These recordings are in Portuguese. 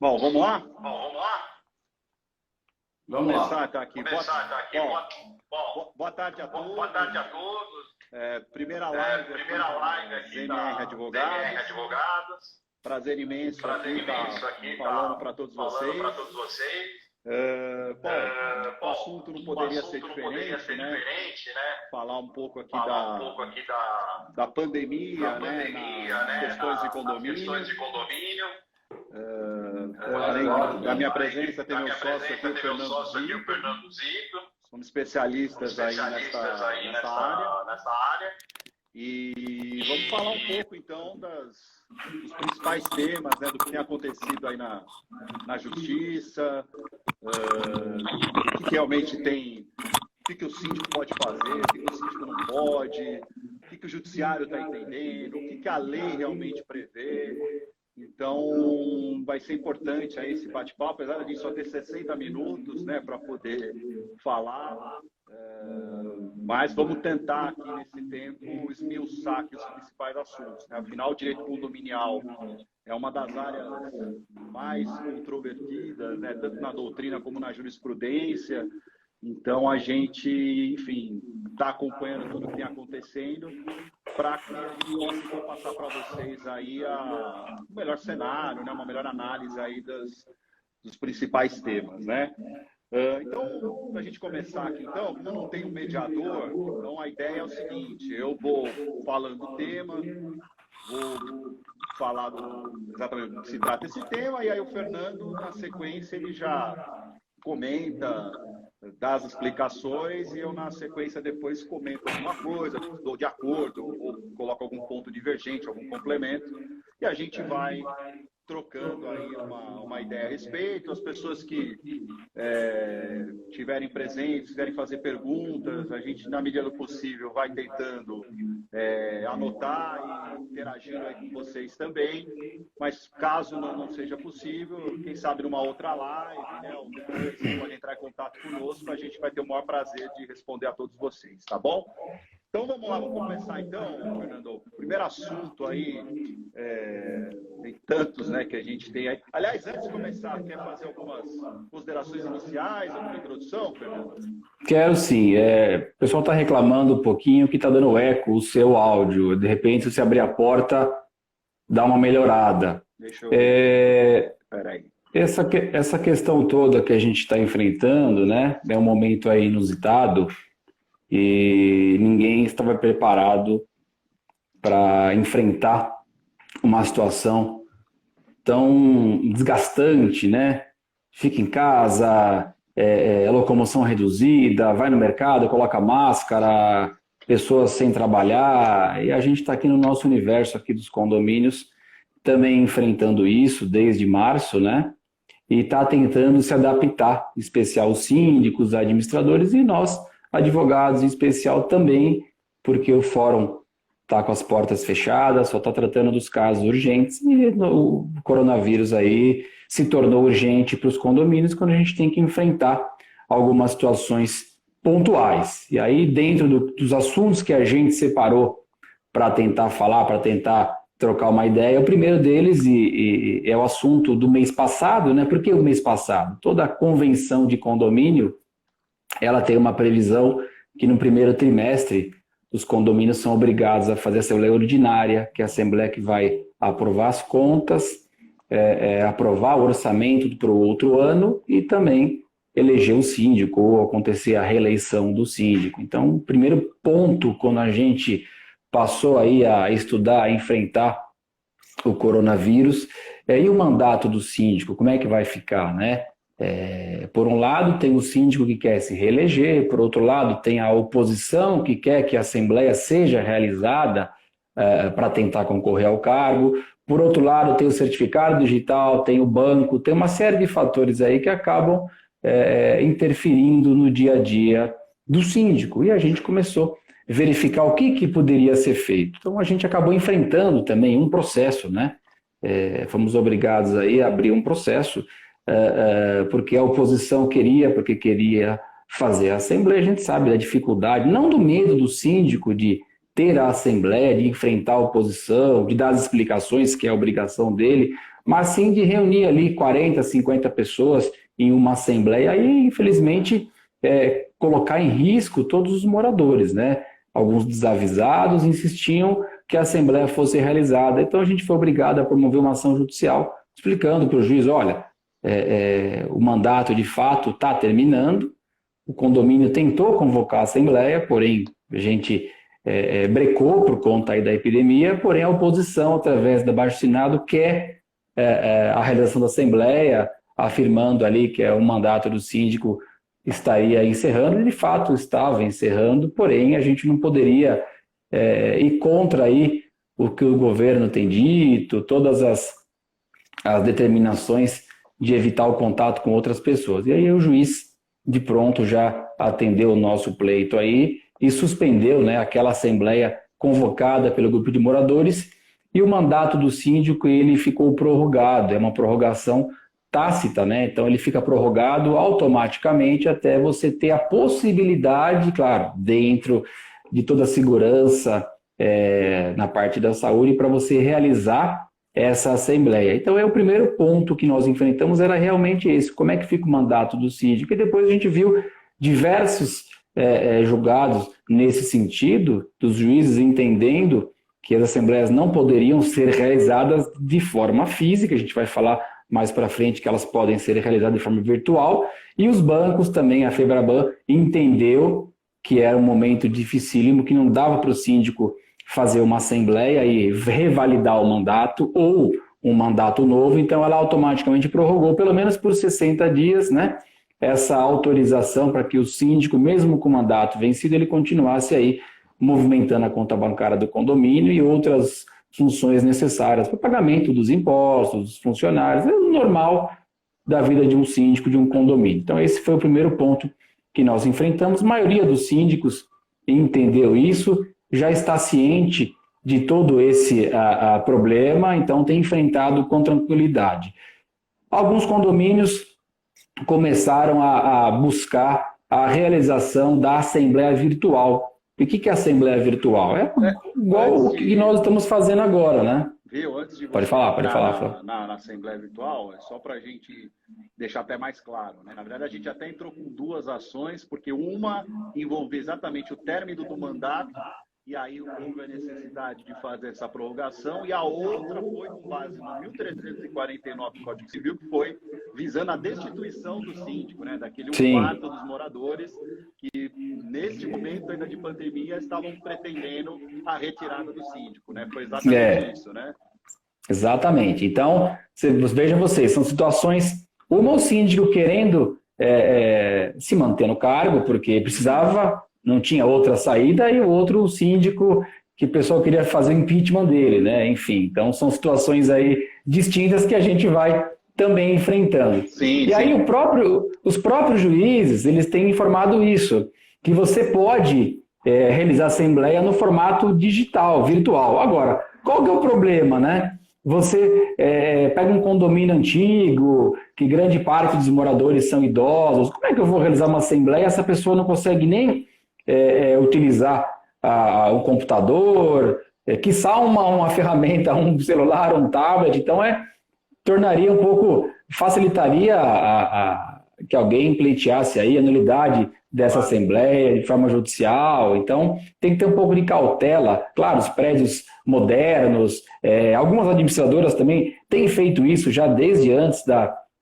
Bom, vamos lá? Vamos Começar, lá. tá aqui. Boa tarde a todos. Primeira live aqui ZMR Advogados. Prazer imenso aqui estar falando para todos vocês. O assunto não poderia ser diferente, né? Falar um pouco aqui da pandemia, né? Nas questões de condomínio. Além da minha presença, tem meu sócio aqui, o Fernando Zito. Somos especialistas aí nessa área. E vamos falar um pouco, então, dos principais temas, né, do que tem acontecido aí na Justiça, o que realmente tem, o que o síndico pode fazer, o que o síndico não pode, o que o judiciário está entendendo, o que a lei realmente prevê. Então, vai ser importante aí esse bate-papo, apesar de só ter 60 minutos, né, para poder falar. Mas vamos tentar aqui nesse tempo esmiuçar aqui os principais assuntos, né? Afinal, o direito condominial é uma das áreas mais controvertidas, né? Tanto na doutrina como na jurisprudência. Então, a gente, enfim, está acompanhando tudo o que tem acontecendo para que a gente possa então, passar para vocês aí o melhor cenário, né? Uma melhor análise aí dos principais temas, né? Então, para a gente começar aqui, então, como eu não tenho um mediador, então a ideia é o seguinte: eu vou falando o tema, vou falar exatamente do que se trata esse tema, e aí o Fernando, na sequência, ele já comenta, dá as explicações, e eu, na sequência, depois comento alguma coisa, dou de acordo, ou coloco algum ponto divergente, algum complemento, e a gente vai trocando aí uma ideia a respeito. As pessoas que tiverem presentes, quiserem fazer perguntas, a gente, na medida do possível, vai tentando anotar e interagindo aí com vocês também. Mas caso não seja possível, quem sabe numa outra live, né, ou depois você pode entrar em contato conosco, a gente vai ter o maior prazer de responder a todos vocês, tá bom? Então vamos lá, vamos começar então, Fernando. O primeiro assunto aí, tem tantos, né, que a gente tem aí. Aliás, antes de começar, quer fazer algumas considerações iniciais, alguma introdução, Fernando? Quero sim. O pessoal está reclamando um pouquinho que está dando eco o seu áudio. De repente, se você abrir a porta, dá uma melhorada. Deixa eu... Peraí. Essa questão toda que a gente está enfrentando, né, é um momento aí inusitado e ninguém estava preparado para enfrentar uma situação tão desgastante, né? Fica em casa, locomoção reduzida, vai no mercado, coloca máscara, pessoas sem trabalhar, e a gente está aqui no nosso universo aqui dos condomínios também enfrentando isso desde março, né? E está tentando se adaptar, em especial os síndicos, administradores e nós, advogados em especial também, porque o fórum está com as portas fechadas, só está tratando dos casos urgentes e o coronavírus aí se tornou urgente para os condomínios quando a gente tem que enfrentar algumas situações pontuais. E aí, dentro dos assuntos que a gente separou para tentar falar, para tentar trocar uma ideia, o primeiro deles é o assunto do mês passado, né? Por que o mês passado? Toda a convenção de condomínio, ela tem uma previsão que no primeiro trimestre os condomínios são obrigados a fazer a assembleia ordinária, que é a assembleia que vai aprovar as contas, aprovar o orçamento para o outro ano e também eleger o síndico ou acontecer a reeleição do síndico. Então, o primeiro ponto, quando a gente passou aí a estudar, a enfrentar o coronavírus, e o mandato do síndico, como é que vai ficar, né? Por um lado, tem o síndico que quer se reeleger, por outro lado, tem a oposição que quer que a Assembleia seja realizada para tentar concorrer ao cargo, por outro lado, tem o certificado digital, tem o banco, tem uma série de fatores aí que acabam interferindo no dia a dia do síndico, e a gente começou a verificar o que poderia ser feito. Então, a gente acabou enfrentando também um processo, né? Fomos obrigados aí a abrir um processo porque a oposição porque queria fazer a Assembleia. A gente sabe da dificuldade, não do medo do síndico de ter a assembleia, de enfrentar a oposição, de dar as explicações, que é a obrigação dele, mas sim de reunir ali 40, 50 pessoas em uma assembleia e, infelizmente, colocar em risco todos os moradores, né? Alguns desavisados insistiam que a assembleia fosse realizada, então a gente foi obrigado a promover uma ação judicial, explicando para o juiz, olha, o mandato de fato está terminando, o condomínio tentou convocar a assembleia, porém a gente brecou por conta aí da epidemia, porém a oposição, através do abaixo-assinado, quer a realização da assembleia, afirmando ali que o mandato do síndico estaria encerrando, e de fato estava encerrando, porém a gente não poderia ir contra aí o que o governo tem dito, todas as determinações de evitar o contato com outras pessoas. E aí o juiz, de pronto, já atendeu o nosso pleito aí e suspendeu, né, aquela assembleia convocada pelo grupo de moradores, e o mandato do síndico ele ficou prorrogado, é uma prorrogação tácita, né? Então ele fica prorrogado automaticamente até você ter a possibilidade, claro, dentro de toda a segurança na parte da saúde, para você realizar essa assembleia. Então o primeiro ponto que nós enfrentamos era realmente esse, como é que fica o mandato do síndico, e depois a gente viu diversos julgados nesse sentido, dos juízes entendendo que as assembleias não poderiam ser realizadas de forma física, a gente vai falar mais para frente que elas podem ser realizadas de forma virtual, e os bancos também, a FEBRABAN entendeu que era um momento dificílimo, que não dava para o síndico fazer uma assembleia e revalidar o mandato ou um mandato novo, então ela automaticamente prorrogou, pelo menos por 60 dias, né, essa autorização para que o síndico, mesmo com o mandato vencido, ele continuasse aí movimentando a conta bancária do condomínio e outras funções necessárias para o pagamento dos impostos, dos funcionários, é o normal da vida de um síndico, de um condomínio. Então esse foi o primeiro ponto que nós enfrentamos. A maioria dos síndicos entendeu isso, já está ciente de todo esse problema, então tem enfrentado com tranquilidade. Alguns condomínios começaram a buscar a realização da assembleia virtual. E o que é assembleia virtual? É igual o que nós estamos fazendo agora, né? Viu? Antes de você pode falar. Na assembleia virtual, é só para a gente deixar até mais claro, né? Na verdade, a gente até entrou com duas ações, porque uma envolvia exatamente o término do mandato, e aí houve a necessidade de fazer essa prorrogação, e a outra foi com base no 1349 do Código Civil, que foi visando a destituição do síndico, né? Daquele quarto dos moradores que, neste momento ainda de pandemia, estavam pretendendo a retirada do síndico, né? Foi exatamente isso, né? Exatamente. Então, vejam vocês, são situações, uma o síndico querendo se manter no cargo, porque precisava, não tinha outra saída, e o outro, o síndico, que o pessoal queria fazer o impeachment dele, né? Enfim, então são situações aí distintas que a gente vai também enfrentando. Sim, aí os próprios juízes, eles têm informado isso, que você pode realizar assembleia no formato digital, virtual. Agora, qual que é o problema, né? Você pega um condomínio antigo, que grande parte dos moradores são idosos, como é que eu vou realizar uma assembleia? Essa pessoa não consegue nem utilizar o computador, quiçá uma ferramenta, um celular, um tablet, então tornaria um pouco, facilitaria que alguém pleiteasse aí a nulidade dessa assembleia de forma judicial. Então tem que ter um pouco de cautela. Claro, os prédios modernos, algumas administradoras também têm feito isso já desde antes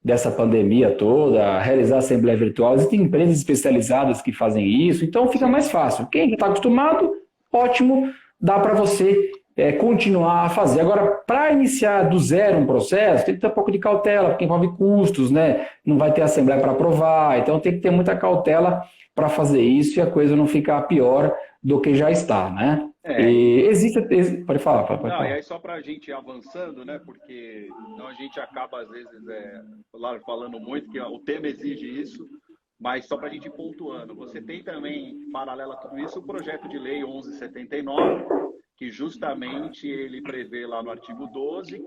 dessa pandemia toda, realizar assembleia virtual. Existem empresas especializadas que fazem isso, então fica mais fácil. Quem está acostumado, ótimo, dá para você continuar a fazer. Agora, para iniciar do zero um processo, tem que ter um pouco de cautela, porque envolve custos, né? Não vai ter assembleia para aprovar, então tem que ter muita cautela para fazer isso e a coisa não ficar pior do que já está, né? Pode falar. Não, e aí só para a gente ir avançando, né? Porque a gente acaba, às vezes, falando muito, que o tema exige isso, mas só para a gente ir pontuando. Você tem também, paralelo a tudo isso, o projeto de lei 1179, que justamente ele prevê lá no artigo 12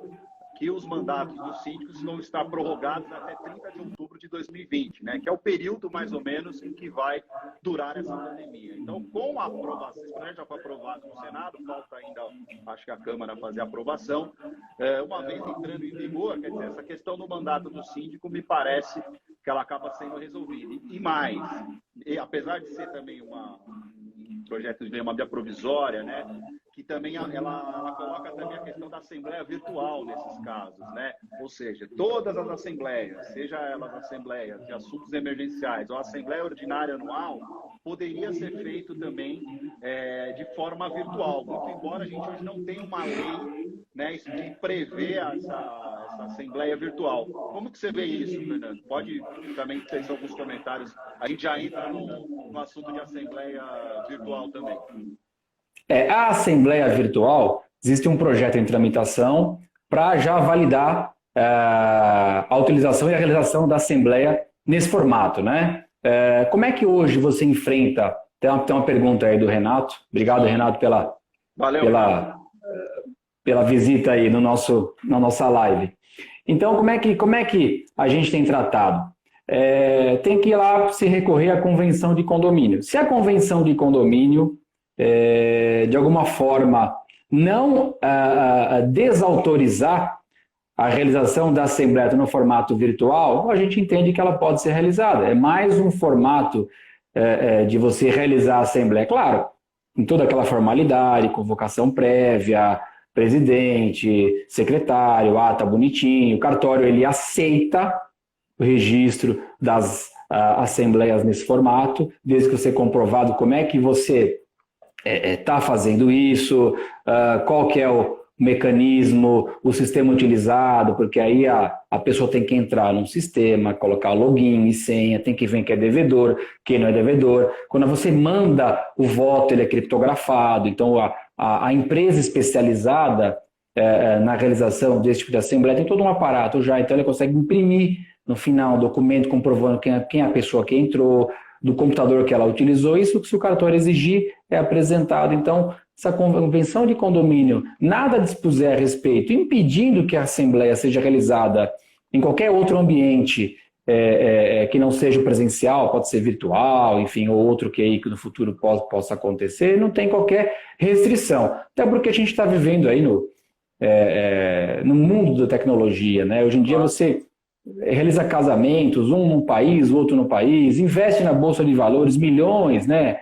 que os mandatos dos síndicos vão estar prorrogados até 30 de outubro de 2020, né, que é o período mais ou menos em que vai durar essa pandemia. Então, com a aprovação, esse projeto já foi aprovado no Senado, falta ainda, acho que a Câmara fazer a aprovação, uma vez entrando em vigor, quer dizer, essa questão do mandato do síndico me parece que ela acaba sendo resolvida. E mais, apesar de ser também um projeto de lei, uma medida provisória, né, que também ela coloca também a questão da assembleia virtual nesses casos, né? Ou seja, todas as assembleias, seja elas assembleias de assuntos emergenciais ou assembleia ordinária anual, poderia ser feito também de forma virtual, muito embora a gente hoje não tenha uma lei, né, que prevê essa assembleia virtual. Como que você vê isso, Fernando? Pode também ter alguns comentários. A gente já entra no assunto de assembleia virtual também. A Assembleia Virtual, existe um projeto em tramitação para já validar a utilização e a realização da Assembleia nesse formato, né? Como é que hoje você enfrenta? Tem uma pergunta aí do Renato. Obrigado, Renato, pela visita aí na nossa live. Então, como é que a gente tem tratado? Tem que ir lá se recorrer à convenção de condomínio. Se a convenção de condomínio de alguma forma não desautorizar a realização da Assembleia no formato virtual, a gente entende que ela pode ser realizada. É mais um formato de você realizar a Assembleia. Claro, em toda aquela formalidade, convocação prévia, presidente, secretário, ata bonitinho, o cartório ele aceita o registro das assembleias nesse formato, desde que você comprovado como é que você está fazendo isso, qual que é o mecanismo, o sistema utilizado, porque aí a pessoa tem que entrar num sistema, colocar login e senha, tem que ver quem é devedor, quem não é devedor. Quando você manda o voto, ele é criptografado, então a empresa especializada na realização desse tipo de assembleia tem todo um aparato já, então ele consegue imprimir no final um documento comprovando quem é a pessoa que entrou, do computador que ela utilizou, isso que se o cartório exigir é apresentado. Então, essa convenção de condomínio nada dispuser a respeito, impedindo que a assembleia seja realizada em qualquer outro ambiente que não seja presencial, pode ser virtual, enfim, ou outro que no futuro possa acontecer, não tem qualquer restrição. Até porque a gente está vivendo aí no mundo da tecnologia, né? Hoje em dia você realiza casamentos, um num país, o outro no país, investe na Bolsa de Valores milhões, né?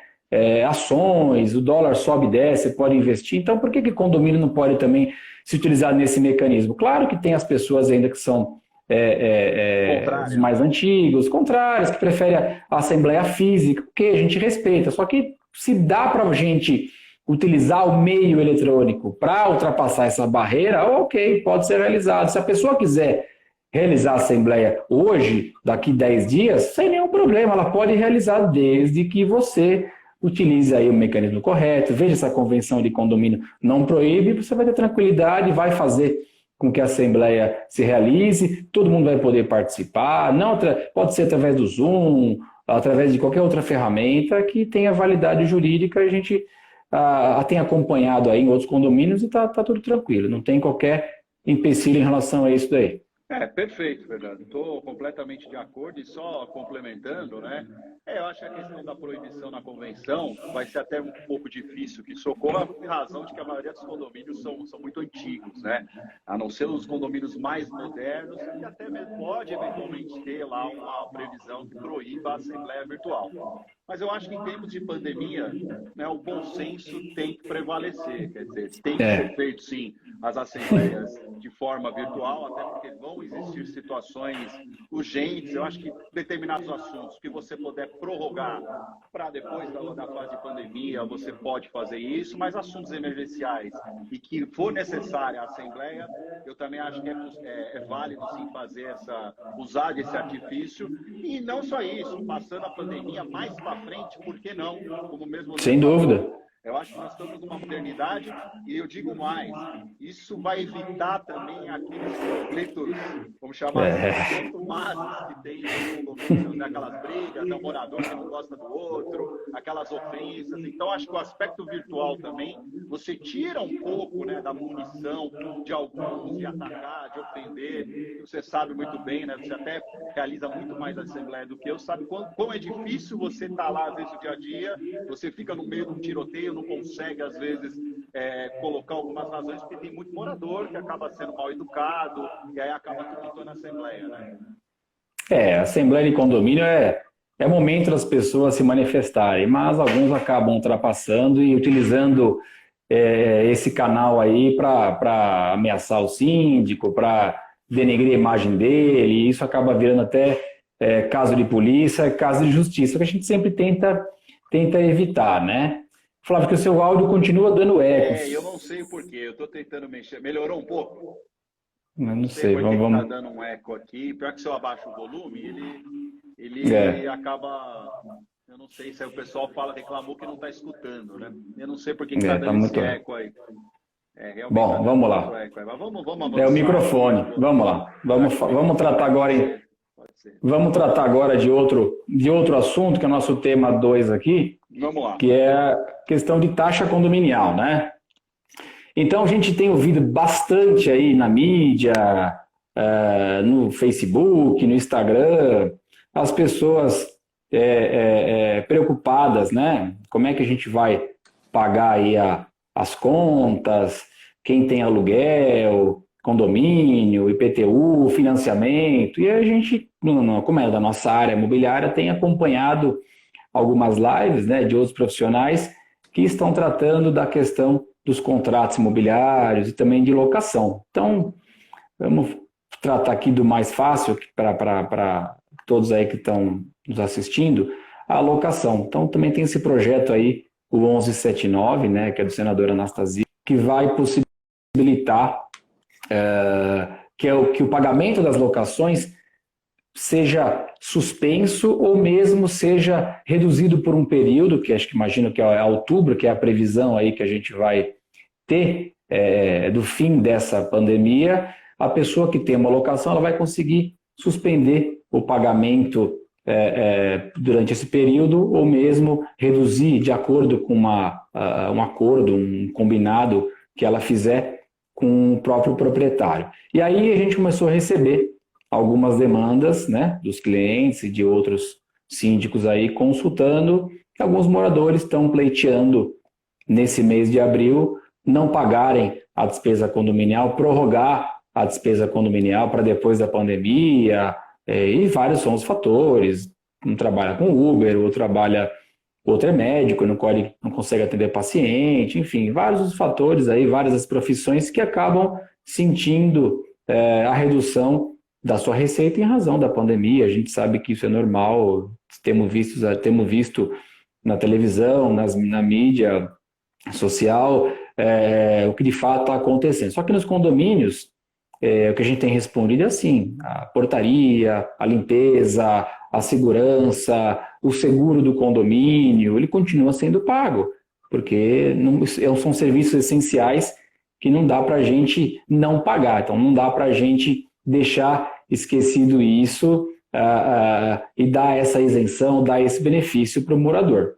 Ações, o dólar sobe e desce, você pode investir. Então, por que condomínio não pode também se utilizar nesse mecanismo? Claro que tem as pessoas ainda que são os mais antigos, contrários, que preferem a assembleia física, que a gente respeita. Só que se dá para a gente utilizar o meio eletrônico para ultrapassar essa barreira, ok, pode ser realizado. Se a pessoa quiser realizar a assembleia hoje, daqui 10 dias, sem nenhum problema, ela pode realizar desde que você utilize aí o mecanismo correto, veja se a convenção de condomínio não proíbe, você vai ter tranquilidade, vai fazer com que a assembleia se realize, todo mundo vai poder participar, pode ser através do Zoom, através de qualquer outra ferramenta que tenha validade jurídica, a gente tem acompanhado aí em outros condomínios e está tudo tranquilo, não tem qualquer empecilho em relação a isso daí. Perfeito, Fernando. Estou completamente de acordo e só complementando, né? Eu acho que a questão da proibição na convenção vai ser até um pouco difícil que isso ocorra, por razão de que a maioria dos condomínios são muito antigos, né? A não ser os condomínios mais modernos, e até mesmo pode eventualmente ter lá uma previsão que proíba a assembleia virtual. Mas eu acho que em tempos de pandemia, né, o bom senso tem que prevalecer, quer dizer, tem que ser feito sim as assembleias de forma virtual, até porque vão existir situações urgentes. Eu acho que determinados assuntos que você puder prorrogar para depois da fase de pandemia, você pode fazer isso, mas assuntos emergenciais e que for necessária a assembleia, eu também acho que é válido sim usar desse artifício. E não só isso, passando a pandemia mais para frente, por que não? Como mesmo sem dúvida. Eu acho que nós estamos numa modernidade e eu digo mais, isso vai evitar também aqueles conflitos, vamos chamar assim, contumazes que tem no condomínio, né? Aquelas brigas, um morador que não gosta do outro, aquelas ofensas. Então, acho que o aspecto virtual também, você tira um pouco, né, da munição de alguns, de atacar, de ofender. Você sabe muito bem, né? Você até realiza muito mais a Assembleia do que eu, sabe como é difícil você estar lá, às vezes, no dia a dia, você fica no meio de um tiroteio, não consegue, às vezes, colocar algumas razões, porque tem muito morador que acaba sendo mal educado, e aí acaba tumultuando na Assembleia, né? A Assembleia de Condomínio é momento das pessoas se manifestarem, mas alguns acabam ultrapassando e utilizando esse canal aí para ameaçar o síndico, para denegrir a imagem dele, e isso acaba virando até caso de polícia, caso de justiça, que a gente sempre tenta evitar, né? Flávio, que o seu áudio continua dando ecos. Eu não sei o porquê, eu estou tentando mexer. Melhorou um pouco? Eu não sei, vamos... Está dando um eco aqui. Pior que se eu abaixo o volume, ele acaba... Eu não sei se aí o pessoal reclamou que não está escutando, né? Eu não sei por que está dando esse eco aí. Bom, vamos lá. Vamos avançar. O microfone. Vamos lá. Vamos tratar agora Vamos tratar agora de outro assunto, que é o nosso tema 2 aqui. Vamos lá. Que é a questão de taxa condominial, né? Então, a gente tem ouvido bastante aí na mídia, no Facebook, no Instagram, as pessoas preocupadas, né? Como é que a gente vai pagar aí as contas, quem tem aluguel, condomínio, IPTU, financiamento, e a gente, como é da nossa área imobiliária, tem acompanhado algumas lives, né, de outros profissionais que estão tratando da questão dos contratos imobiliários e também de locação. Então, vamos tratar aqui do mais fácil para todos aí que estão nos assistindo, a locação. Então, também tem esse projeto aí, o 1179, né, que é do senador Anastasia, que vai possibilitar que o pagamento das locações seja suspenso ou mesmo seja reduzido por um período, que imagino que é outubro, que é a previsão aí que a gente vai ter do fim dessa pandemia. A pessoa que tem uma locação, ela vai conseguir suspender o pagamento durante esse período ou mesmo reduzir de acordo com um acordo, um combinado que ela fizer com o próprio proprietário. E aí a gente começou a receber algumas demandas, né, dos clientes e de outros síndicos aí consultando que alguns moradores estão pleiteando nesse mês de abril não pagarem a despesa condominial, prorrogar a despesa condominial para depois da pandemia, e vários são os fatores. Um trabalha com Uber, outro é médico, não consegue atender paciente, enfim, vários os fatores aí, várias as profissões que acabam sentindo a redução da sua receita em razão da pandemia. A gente sabe que isso é normal, temos visto na televisão, na mídia social, o que de fato está acontecendo. Só que nos condomínios, o que a gente tem respondido é assim: a portaria, a limpeza, a segurança, o seguro do condomínio, ele continua sendo pago, porque são serviços essenciais que não dá para a gente não pagar. Então, não dá para a gente deixar esquecido isso e dar essa isenção, dar esse benefício para o morador.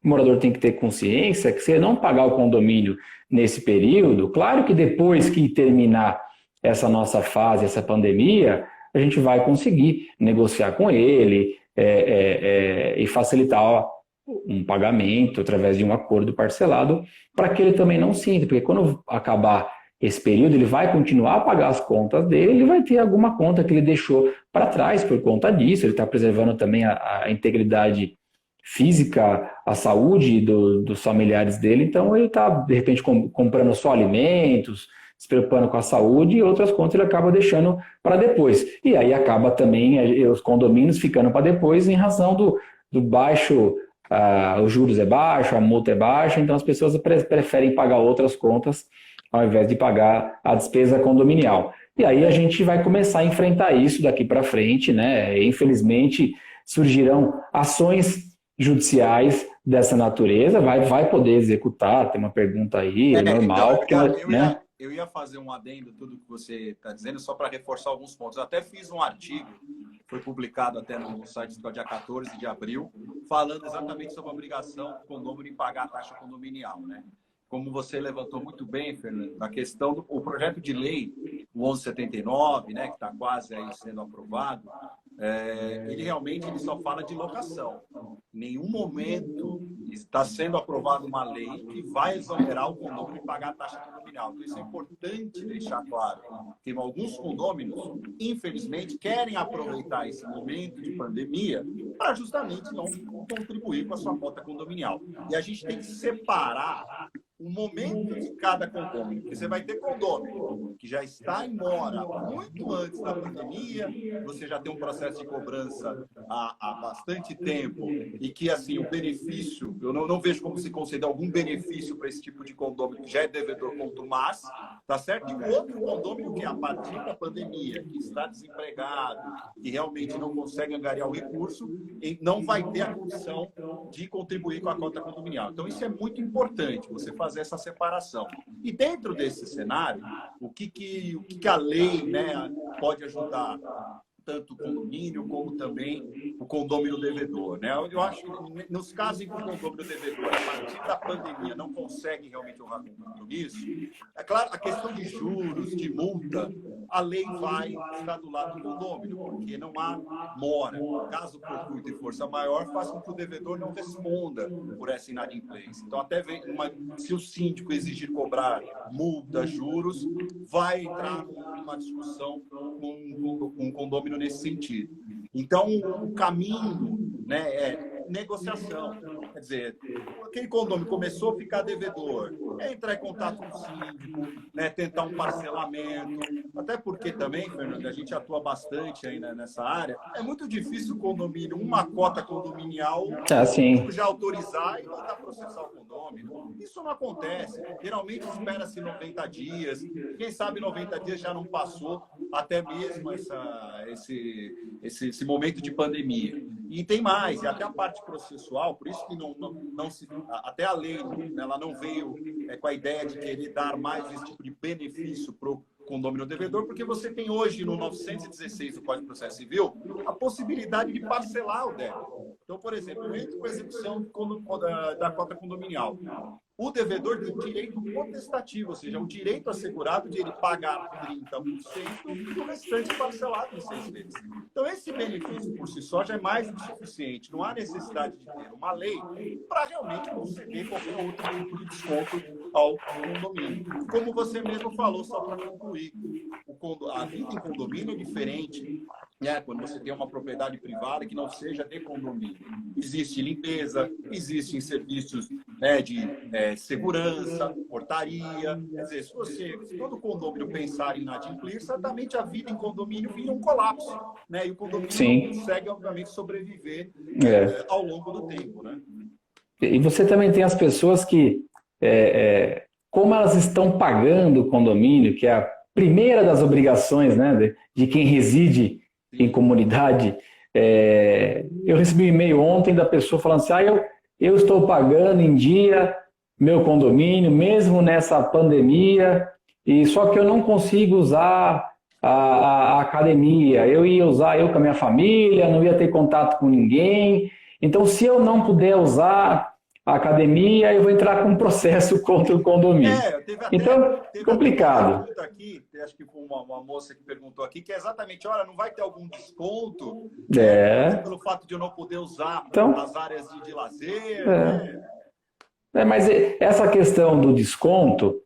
O morador tem que ter consciência que se ele não pagar o condomínio nesse período, claro que depois que terminar essa nossa fase, essa pandemia, a gente vai conseguir negociar com ele e facilitar um pagamento através de um acordo parcelado para que ele também não sinta, porque quando acabar esse período, ele vai continuar a pagar as contas dele, ele vai ter alguma conta que ele deixou para trás por conta disso, ele está preservando também a integridade física, a saúde dos familiares dele, então ele está, de repente, comprando só alimentos, se preocupando com a saúde, e outras contas ele acaba deixando para depois. E aí acaba também os condomínios ficando para depois em razão do baixo, os juros é baixo, a multa é baixa, então as pessoas preferem pagar outras contas ao invés de pagar a despesa condominial. E aí a gente vai começar a enfrentar isso daqui para frente, né? Infelizmente surgirão ações judiciais dessa natureza, vai poder executar, tem uma pergunta aí, é normal. Então, porque, né? eu ia fazer um adendo tudo que você está dizendo, só para reforçar alguns pontos. Eu até fiz um artigo, foi publicado até no site do dia 14 de abril, falando exatamente sobre a obrigação do condômino em pagar a taxa condominial, né? Como você levantou muito bem, Fernando, a questão do projeto de lei, o 1179, né, que está quase aí sendo aprovado, ele realmente só fala de locação. Em nenhum momento está sendo aprovada uma lei que vai exonerar o condômino de pagar a taxa condominial. Então, isso é importante deixar claro. Tem alguns condôminos, infelizmente, querem aproveitar esse momento de pandemia para justamente não contribuir com a sua cota condominial. E a gente tem que separar o momento de cada condômino, porque você vai ter condômino que já está em mora muito antes da pandemia, você já tem um processo de cobrança há bastante tempo e que, assim, o benefício, eu não vejo como se conceder algum benefício para esse tipo de condômino que já é devedor contumaz, tá certo? E o outro condômino que, a partir da pandemia, que está desempregado, que realmente não consegue angariar o recurso, não vai ter a condição de contribuir com a cota condominial. Então, isso é muito importante, você fazer essa separação. E dentro desse cenário, o que a lei, né, pode ajudar tanto o condomínio como também o condômino devedor, né? Eu acho que nos casos em que o condômino devedor, a partir da pandemia, não consegue realmente honrar com o compromisso, é claro, a questão de juros, de multa, a lei vai estar do lado do condômino, porque não há mora. Caso fortuito e força maior, faz com que o devedor não responda por essa inadimplência. Então, até se o síndico exigir cobrar multa, juros, vai entrar numa discussão com o condômino nesse sentido. Então, o caminho, né, é negociação. Quer dizer, aquele condomínio começou a ficar devedor, entrar em contato com o síndico, né, tentar um parcelamento. Até porque também, Fernando, a gente atua bastante aí nessa área, é muito difícil o condomínio, uma cota condominial, já autorizar e mandar processar o condomínio. Isso não acontece. Geralmente espera-se 90 dias, quem sabe 90 dias já não passou, até mesmo esse momento de pandemia. E tem mais, e até a parte processual, por isso que até a lei, ela não veio com a ideia de querer dar mais esse tipo de benefício para o condômino devedor, porque você tem hoje no 916 do Código de Processo Civil a possibilidade de parcelar o débito. Então, por exemplo, eu entro com a execução da cota condominial. O devedor tem direito potestativo, ou seja, o direito assegurado de ele pagar 30% e o restante parcelado em 6 vezes. Então, esse benefício por si só já é mais do que suficiente. Não há necessidade de ter uma lei para realmente conceder qualquer outro tipo de desconto ao condomínio. Como você mesmo falou, só para concluir, a vida em condomínio é diferente, né? Quando você tem uma propriedade privada que não seja de condomínio. Existe limpeza, existem serviços, né, de segurança, portaria. Quer dizer, se todo condomínio pensar em inadimplir, certamente a vida em condomínio vira um colapso, né? E o condomínio não consegue, obviamente, sobreviver ao longo do tempo, né? E você também tem as pessoas que, como elas estão pagando o condomínio, que é a primeira das obrigações, né, de quem reside em comunidade. Eu recebi um e-mail ontem da pessoa falando assim, eu estou pagando em dia meu condomínio, mesmo nessa pandemia, e só que eu não consigo usar a academia. Eu ia usar eu com a minha família, não ia ter contato com ninguém. Então, se eu não puder usar a academia, eu vou entrar com um processo contra o condomínio. Então, complicado. Aqui, acho que foi uma moça que perguntou aqui, que é exatamente, olha, não vai ter algum desconto pelo fato de eu não poder usar as áreas de lazer? Mas essa questão do desconto,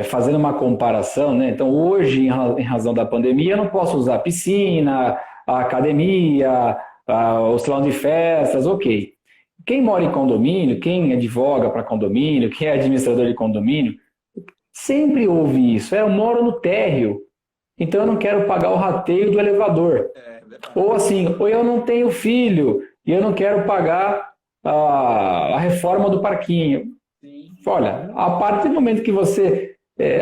fazendo uma comparação, né? Então, hoje, em razão da pandemia, eu não posso usar a piscina, a academia, o salão de festas, ok. Quem mora em condomínio, quem advoga para condomínio, quem é administrador de condomínio, sempre ouve isso. Eu moro no térreo, então eu não quero pagar o rateio do elevador. Ou assim, ou eu não tenho filho e eu não quero pagar a reforma do parquinho. Olha, a partir do momento que você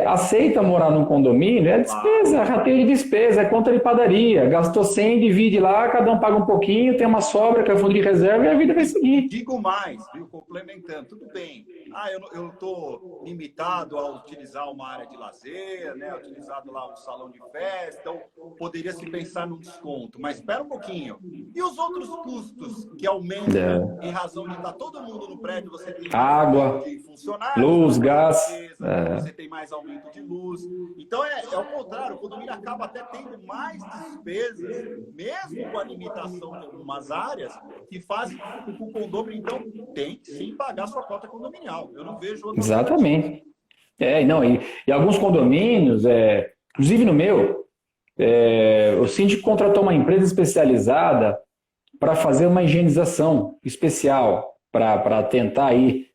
aceita morar num condomínio, é despesa, é rateio de despesa, é conta de padaria. Gastou 100, divide lá, cada um paga um pouquinho, tem uma sobra que é fundo de reserva e a vida vai seguir. Digo mais, viu? Complementando, tudo bem. Eu estou limitado a utilizar uma área de lazer, né? Utilizado lá um salão de festa, então poderia se pensar num desconto. Mas espera um pouquinho. E os outros custos que aumentam em razão de estar todo mundo no prédio? Você tem água, de funcionários, luz, gás, você tem mais aumento de luz. Então é o contrário, o condomínio acaba até tendo mais despesas, mesmo com a limitação de algumas áreas, que fazem com que o condomínio, então, tem que sim pagar sua cota condominial. Eu não vejo outra. Exatamente. E alguns condomínios, inclusive no meu, o síndico contratou uma empresa especializada para fazer uma higienização especial, para tentar aí,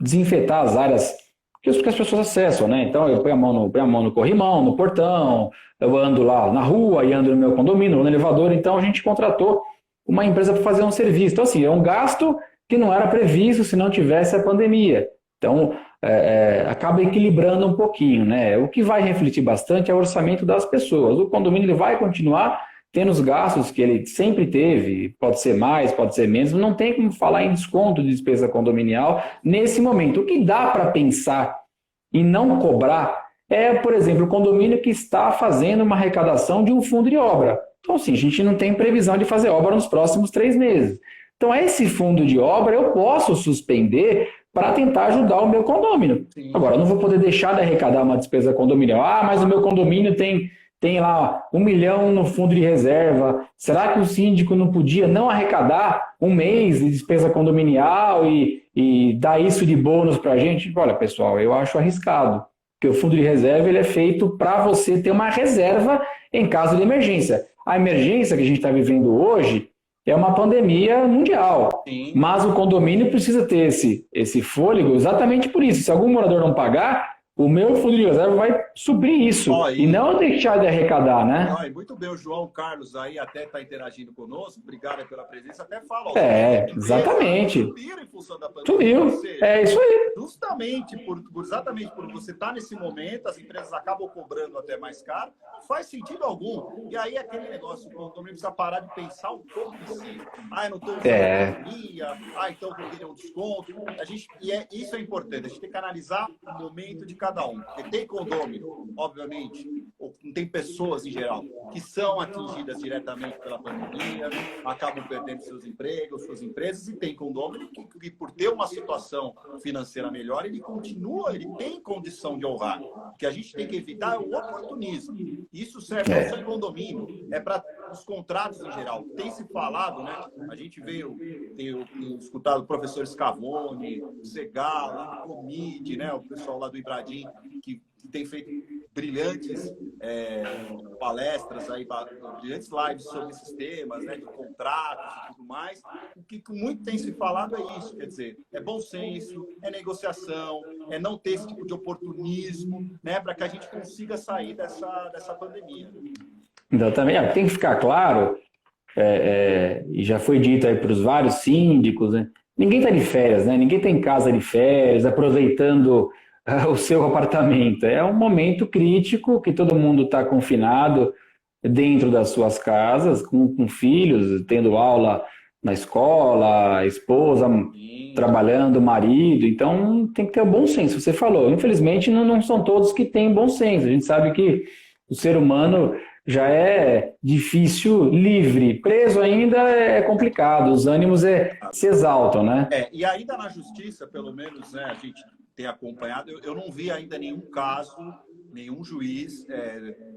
desinfetar as áreas que as pessoas acessam, né? Então, eu ponho a mão no corrimão, no portão, eu ando lá na rua e ando no meu condomínio, no elevador. Então, a gente contratou uma empresa para fazer um serviço. Então, assim, é um gasto que não era previsto se não tivesse a pandemia. Então, acaba equilibrando um pouquinho, né? O que vai refletir bastante é o orçamento das pessoas. O condomínio ele vai continuar tendo os gastos que ele sempre teve, pode ser mais, pode ser menos, não tem como falar em desconto de despesa condominial nesse momento. O que dá para pensar e não cobrar por exemplo, o condomínio que está fazendo uma arrecadação de um fundo de obra. Então, assim, a gente não tem previsão de fazer obra nos próximos 3 meses. Então, esse fundo de obra eu posso suspender para tentar ajudar o meu condomínio. Sim. Agora, eu não vou poder deixar de arrecadar uma despesa condominial. Mas o meu condomínio tem lá 1 milhão no fundo de reserva. Será que o síndico não podia não arrecadar 1 mês de despesa condominial e dar isso de bônus para a gente? Olha, pessoal, eu acho arriscado. Porque o fundo de reserva ele é feito para você ter uma reserva em caso de emergência. A emergência que a gente está vivendo hoje é uma pandemia mundial. Sim. Mas o condomínio precisa ter esse fôlego exatamente por isso. Se algum morador não pagar, o meu fundo de reserva vai suprir isso e não deixar de arrecadar, né? Muito bem, o João Carlos aí até está interagindo conosco, obrigado pela presença, até fala. Exatamente. Subiram em função da pandemia. Subiu, isso aí. Justamente exatamente por você estar nesse momento, as empresas acabam cobrando até mais caro, não faz sentido algum. E aí aquele negócio, o condomínio precisa parar de pensar um pouco em si. Eu não estou usando a pandemia, então vou ter um desconto. Isso é importante, a gente tem que analisar o momento de cada um. Porque tem condomínio, obviamente, ou tem pessoas em geral que são atingidas diretamente pela pandemia, acabam perdendo seus empregos, suas empresas, e tem condomínio que por ter uma situação financeira melhor, ele tem condição de honrar. O que a gente tem que evitar é o oportunismo. Isso serve não só em condomínio, é para os contratos em geral. Tem se falado, né? A gente tem escutado o professor Scavone, o Segala, o Comid, né? O pessoal lá do Ibradim, que tem feito brilhantes palestras, brilhantes lives sobre esses temas, né, de contratos e tudo mais. O que muito tem se falado é isso, quer dizer, é bom senso, é negociação, é não ter esse tipo de oportunismo, né, para que a gente consiga sair dessa pandemia. Exatamente. Tem que ficar claro, e já foi dito aí para os vários síndicos, né, ninguém está de férias, né, ninguém está em casa de férias, aproveitando o seu apartamento. É um momento crítico que todo mundo está confinado dentro das suas casas, com filhos, tendo aula na escola, a esposa trabalhando, o marido. Então, tem que ter o bom senso. Você falou, infelizmente, não são todos que têm bom senso. A gente sabe que o ser humano já é difícil, livre. Preso ainda é complicado. Os ânimos se exaltam, né? E ainda na justiça, pelo menos, né, a gente tem acompanhado, eu não vi ainda nenhum caso, nenhum juiz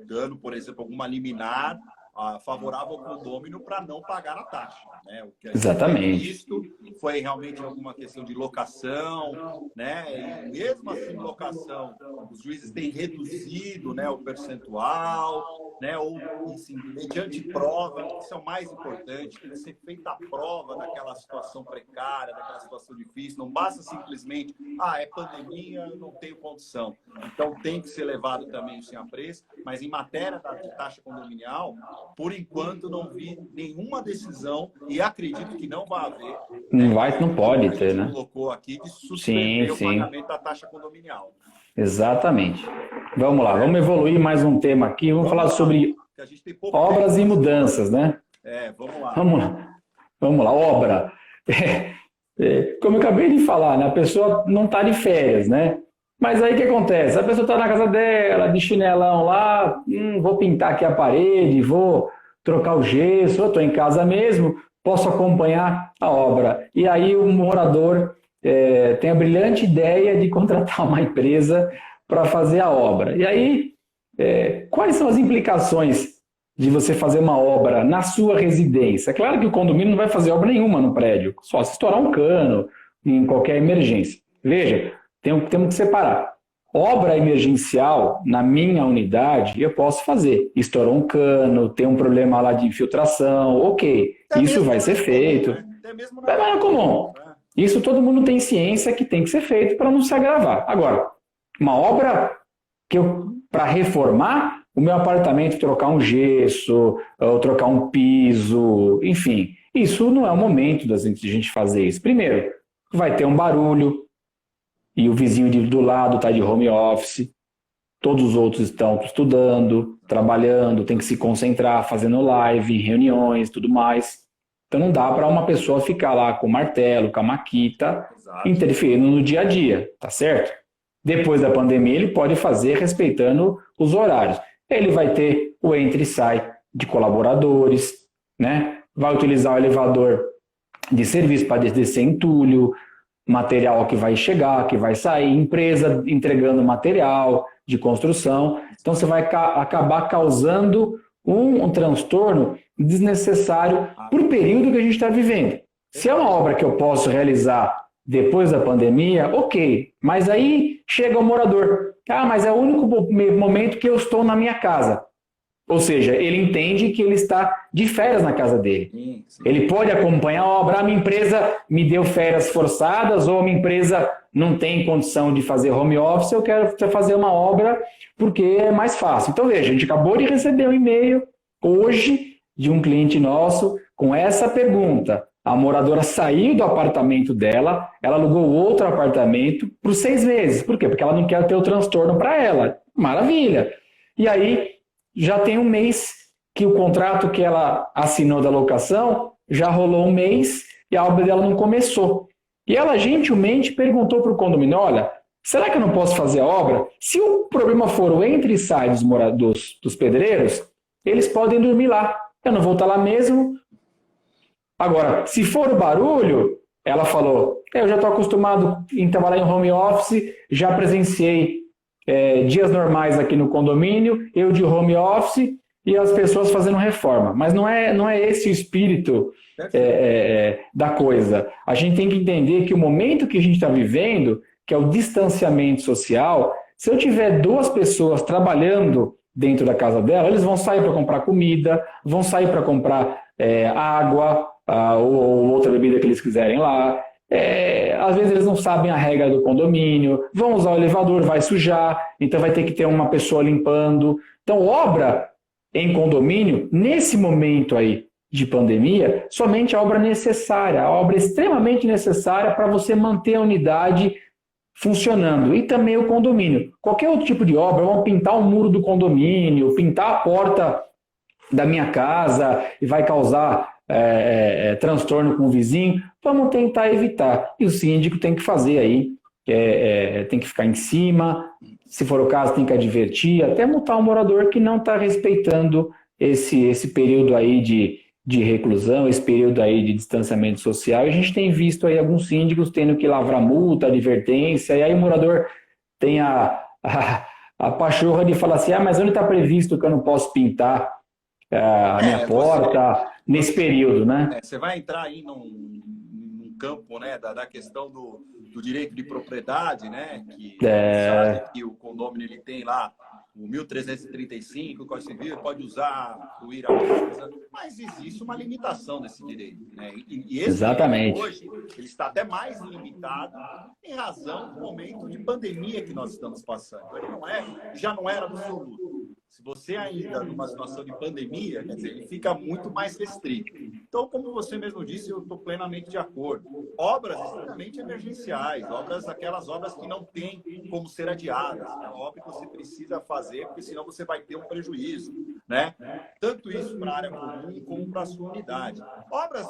dando, por exemplo, alguma liminar favorável ao condômino para não pagar a taxa, né? O que a gente tem visto foi realmente alguma questão de locação, né? E mesmo assim, locação, os juízes têm reduzido, né, o percentual, né? Ou, assim, mediante prova, isso é o mais importante, tem que ser feita a prova daquela situação precária, daquela situação difícil, não basta simplesmente, é pandemia, eu não tenho condição. Então, tem que ser levado também sem apreço, mas em matéria de taxa condominial, Por enquanto, não vi nenhuma decisão e acredito que não vai haver. Não pode ter, né? Colocou aqui de suspender o Sim. pagamento da taxa condominial. Exatamente. Vamos lá, vamos evoluir mais um tema aqui. Vamos falar sobre obras e mudanças, né? Vamos lá. Vamos lá, obra. Como eu acabei de falar, né? A pessoa não está de férias, né? Mas aí o que acontece? A pessoa está na casa dela, de chinelão lá, vou pintar aqui a parede, vou trocar o gesso, eu estou em casa mesmo, posso acompanhar a obra. E aí o morador tem a brilhante ideia de contratar uma empresa para fazer a obra. E aí, quais são as implicações de você fazer uma obra na sua residência? É claro que o condomínio não vai fazer obra nenhuma no prédio, só se estourar um cano em qualquer emergência. Veja, temos que separar. Obra emergencial, na minha unidade, eu posso fazer. Estourou um cano, tem um problema lá de infiltração, ok, isso vai ser feito. É comum. Isso todo mundo tem ciência que tem que ser feito para não se agravar. Agora, uma obra que para reformar o meu apartamento, trocar um gesso, ou trocar um piso, enfim, isso não é o momento da gente fazer isso. Primeiro, vai ter um barulho e o vizinho do lado está de home office, todos os outros estão estudando, trabalhando, tem que se concentrar, fazendo live, reuniões, tudo mais. Então não dá para uma pessoa ficar lá com o martelo, com a maquita, interferindo no dia a dia, tá certo? Depois da pandemia ele pode fazer respeitando os horários. Ele vai ter o entra e sai de colaboradores, né? Vai utilizar o elevador de serviço para descer entulho, material que vai chegar, que vai sair, empresa entregando material de construção. Então você vai acabar causando um transtorno desnecessário por período que a gente está vivendo. Se é uma obra que eu posso realizar depois da pandemia, ok, mas aí chega o morador. Mas é o único momento que eu estou na minha casa. Ou seja, ele entende que ele está de férias na casa dele. Sim. Ele pode acompanhar a obra, a minha empresa me deu férias forçadas, ou a minha empresa não tem condição de fazer home office, eu quero fazer uma obra porque é mais fácil. Então veja, a gente acabou de receber um e-mail hoje de um cliente nosso com essa pergunta. A moradora saiu do apartamento dela, ela alugou outro apartamento por 6 meses. Por quê? Porque ela não quer ter o transtorno para ela. Maravilha! E aí já tem um mês que o contrato que ela assinou da locação já rolou um mês e a obra dela não começou. E ela gentilmente perguntou para o condomínio, olha, será que eu não posso fazer a obra? Se o problema for o entra e sai dos pedreiros, eles podem dormir lá. Eu não vou estar lá mesmo. Agora, se for o barulho, ela falou, eu já estou acostumado em trabalhar em home office, já presenciei dias normais aqui no condomínio, eu de home office e as pessoas fazendo reforma. Mas não é esse o espírito da coisa. A gente tem que entender que o momento que a gente está vivendo, que é o distanciamento social, se eu tiver 2 pessoas trabalhando dentro da casa dela, eles vão sair para comprar comida, vão sair para comprar água ou outra bebida que eles quiserem lá. Às vezes eles não sabem a regra do condomínio, vão usar o elevador, vai sujar, então vai ter que ter uma pessoa limpando. Então, obra em condomínio, nesse momento aí de pandemia, somente a obra necessária, a obra extremamente necessária para você manter a unidade funcionando. E também o condomínio. Qualquer outro tipo de obra, vamos pintar o muro do condomínio, pintar a porta da minha casa e vai causar transtorno com o vizinho, vamos tentar evitar. E o síndico tem que fazer aí, tem que ficar em cima, se for o caso tem que advertir, até multar um morador que não está respeitando esse período aí de reclusão, esse período aí de distanciamento social. E a gente tem visto aí alguns síndicos tendo que lavrar multa, advertência, e aí o morador tem a pachorra de falar assim, mas onde está previsto que eu não posso pintar a minha porta nesse período, né? Você vai entrar aí num campo, né, da questão do direito de propriedade, né, que sabe que o condomínio ele tem lá o 1335, o Código Civil, pode usar o ir à mesa, mas existe uma limitação desse direito, né? E esse Exatamente. Hoje ele está até mais limitado em razão do momento de pandemia que nós estamos passando. Ele já não era absoluto. se você ainda numa situação de pandemia, quer dizer, ele fica muito mais restrito. Então, como você mesmo disse, eu estou plenamente de acordo. Obras extremamente emergenciais, aquelas obras que não têm como ser adiadas, é obra que você precisa fazer, porque senão você vai ter um prejuízo, né? Tanto isso para a área comum como para a sua unidade. Obras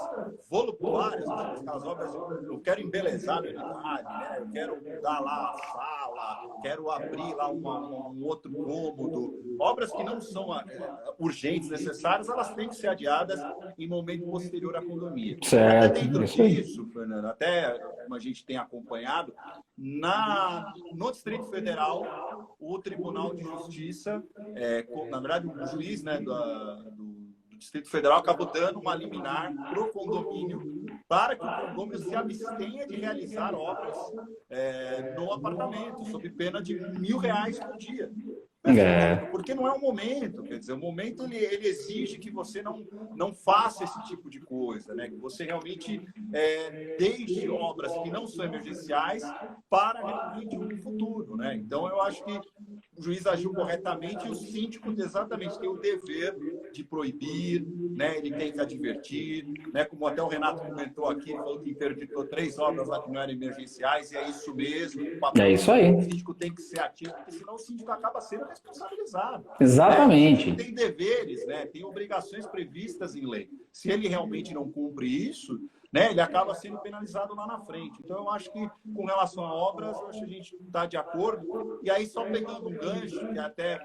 voluptuárias, aquelas obras, eu quero embelezar a minha unidade, né? Eu quero mudar lá a sala, quero abrir lá um outro cômodo. Obras que não são urgentes, necessárias, elas têm que ser adiadas em momento posterior à pandemia. Certo. Até dentro disso, Fernando, até como a gente tem acompanhado, no Distrito Federal, o Tribunal de Justiça, na verdade, o juiz, né, do Distrito Federal acabou dando uma liminar para o condomínio para que o condomínio se abstenha de realizar obras no apartamento, sob pena de R$1.000 por dia. Porque não é o momento, quer dizer, o momento ele exige que você não faça esse tipo de coisa, né? Que você realmente deixe obras que não são emergenciais para realmente um futuro, né? Então, eu acho que o juiz agiu corretamente e o síndico exatamente tem o dever de proibir, né? Ele tem que advertir, né? Como até o Renato comentou aqui, ele falou que interditou 3 obras lá que não eram emergenciais, e é isso mesmo. É isso aí. O síndico tem que ser ativo, porque senão o síndico acaba sendo responsabilizado. Exatamente. Né? Tem deveres, né? Tem obrigações previstas em lei. Se ele realmente não cumpre isso, né, ele acaba sendo penalizado lá na frente. Então, eu acho que, com relação a obras, eu acho que a gente está de acordo. E aí, só pegando um gancho, que até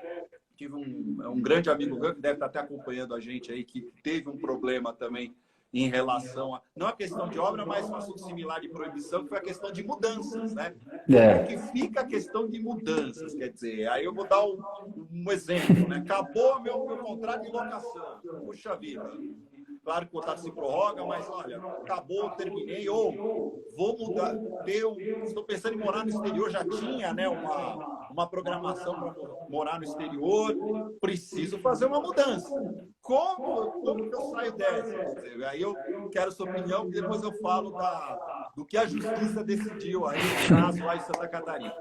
tive um grande amigo meu, que deve estar até acompanhando a gente aí, que teve um problema também em relação a, não a questão de obra, mas um assunto similar de proibição, que foi a questão de mudanças, né? Como que fica a questão de mudanças, quer dizer, aí eu vou dar um exemplo, né? Acabou meu contrato de locação, puxa vida, claro que o contrato se prorroga, mas olha, acabou, terminei, ou vou mudar, estou pensando em morar no exterior, já tinha, né, uma programação para morar no exterior, preciso fazer uma mudança. Como que eu saio dessa? Quer dizer, aí eu quero a sua opinião e depois eu falo do que a justiça decidiu aí no caso lá em Santa Catarina.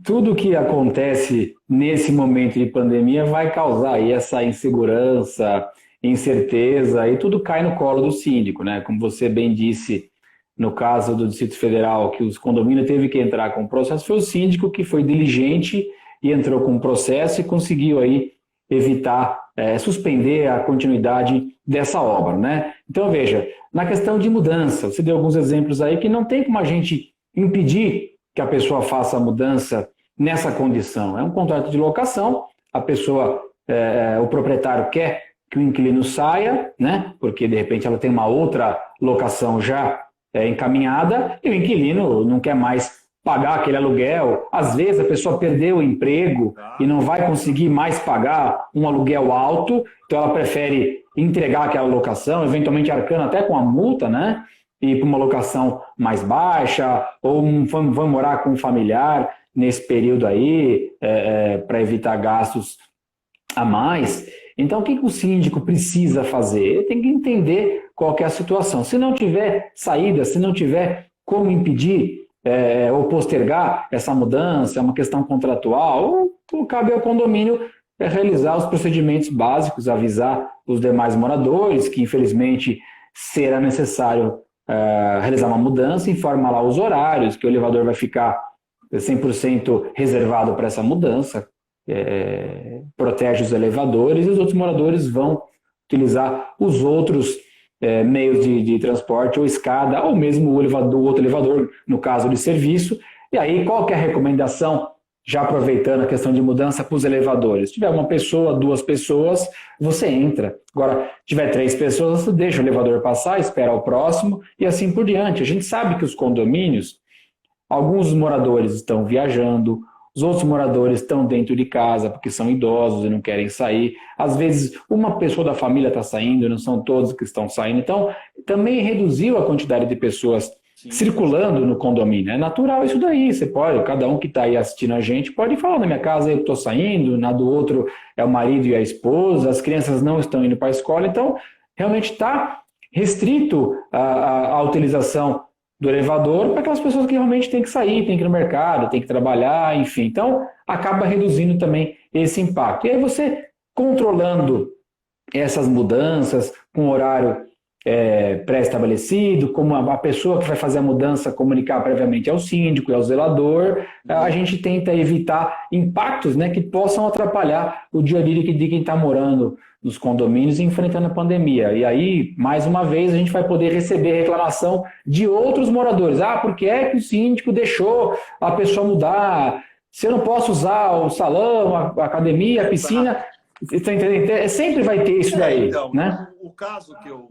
Tudo que acontece nesse momento de pandemia vai causar aí essa insegurança, incerteza, e tudo cai no colo do síndico, né? Como você bem disse, no caso do Distrito Federal, que os condomínios teve que entrar com o processo, foi o síndico que foi diligente e entrou com o processo e conseguiu aí evitar, suspender a continuidade dessa obra, né? Então, veja, na questão de mudança, você deu alguns exemplos aí que não tem como a gente impedir que a pessoa faça a mudança nessa condição. É um contrato de locação, a pessoa, o proprietário quer que o inquilino saia, né? Porque de repente ela tem uma outra locação já encaminhada e o inquilino não quer mais pagar aquele aluguel. Às vezes a pessoa perdeu o emprego e não vai conseguir mais pagar um aluguel alto, então ela prefere entregar aquela locação, eventualmente arcando até com a multa, né? E para uma locação mais baixa, ou vão morar com um familiar nesse período aí, para evitar gastos a mais. Então, o que o síndico precisa fazer? Ele tem que entender qual que é a situação. Se não tiver saída, se não tiver como impedir ou postergar essa mudança, é uma questão contratual, ou cabe ao condomínio realizar os procedimentos básicos, avisar os demais moradores que, infelizmente, será necessário realizar uma mudança, informa lá os horários, que o elevador vai ficar 100% reservado para essa mudança, protege os elevadores e os outros moradores vão utilizar os outros meios de transporte, ou escada, ou mesmo o outro elevador, no caso de serviço. E aí, qual que é a recomendação, já aproveitando a questão de mudança para os elevadores? Se tiver uma pessoa, 2 pessoas, você entra. Agora, se tiver 3 pessoas, você deixa o elevador passar, espera o próximo e assim por diante. A gente sabe que os condomínios, alguns moradores estão viajando, os outros moradores estão dentro de casa porque são idosos e não querem sair. Às vezes, uma pessoa da família está saindo, não são todos que estão saindo. Então, também reduziu a quantidade de pessoas circulando no condomínio. É natural isso daí. Você pode, cada um que está aí assistindo a gente pode falar: na minha casa eu estou saindo, na do outro é o marido e a esposa, as crianças não estão indo para a escola. Então, realmente está restrito a utilização do elevador para aquelas pessoas que realmente têm que sair, têm que ir no mercado, têm que trabalhar, enfim. Então, acaba reduzindo também esse impacto. E aí você, controlando essas mudanças, com horário pré-estabelecido, como a pessoa que vai fazer a mudança comunicar previamente ao síndico e ao zelador, a gente tenta evitar impactos, né, que possam atrapalhar o dia a dia de quem está morando nos condomínios e enfrentando a pandemia. E aí, mais uma vez, a gente vai poder receber reclamação de outros moradores. Ah, por que é que o síndico deixou a pessoa mudar? Se eu não posso usar o salão, a academia, a piscina... Você entendeu? Sempre vai ter isso daí, então, né? O caso que eu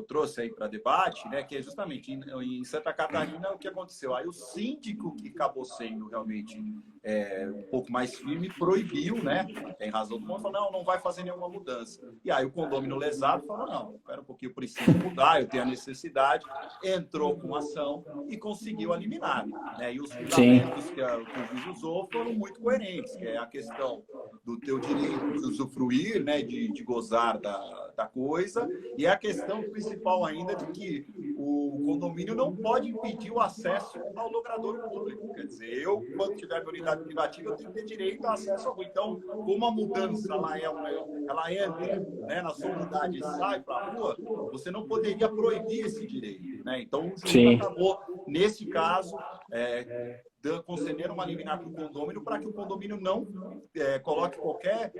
trouxe aí para debate, né, que é justamente em Santa Catarina o que aconteceu. Aí o síndico, que acabou sendo realmente um pouco mais firme, proibiu, né? Tem razão do mundo, falou, não vai fazer nenhuma mudança. E aí o condomínio lesado falou, não, espera um pouquinho, eu preciso mudar, eu tenho a necessidade, entrou com ação e conseguiu eliminar, né? E os fundamentos que o juiz usou foram muito coerentes, que é a questão do teu direito de usufruir, né, de gozar da coisa, e a questão principal ainda de que o condomínio não pode impedir o acesso ao logrador público. Quer dizer, eu, quando tiver minha unidade privativa, eu tenho que ter direito ao acesso ao rua. Então, como a mudança ela entra, né, na sua unidade e sai para a rua, você não poderia proibir esse direito, né? Então, o juiz acabou, nesse caso, conceder uma liminar para o condomínio para que o condomínio não coloque qualquer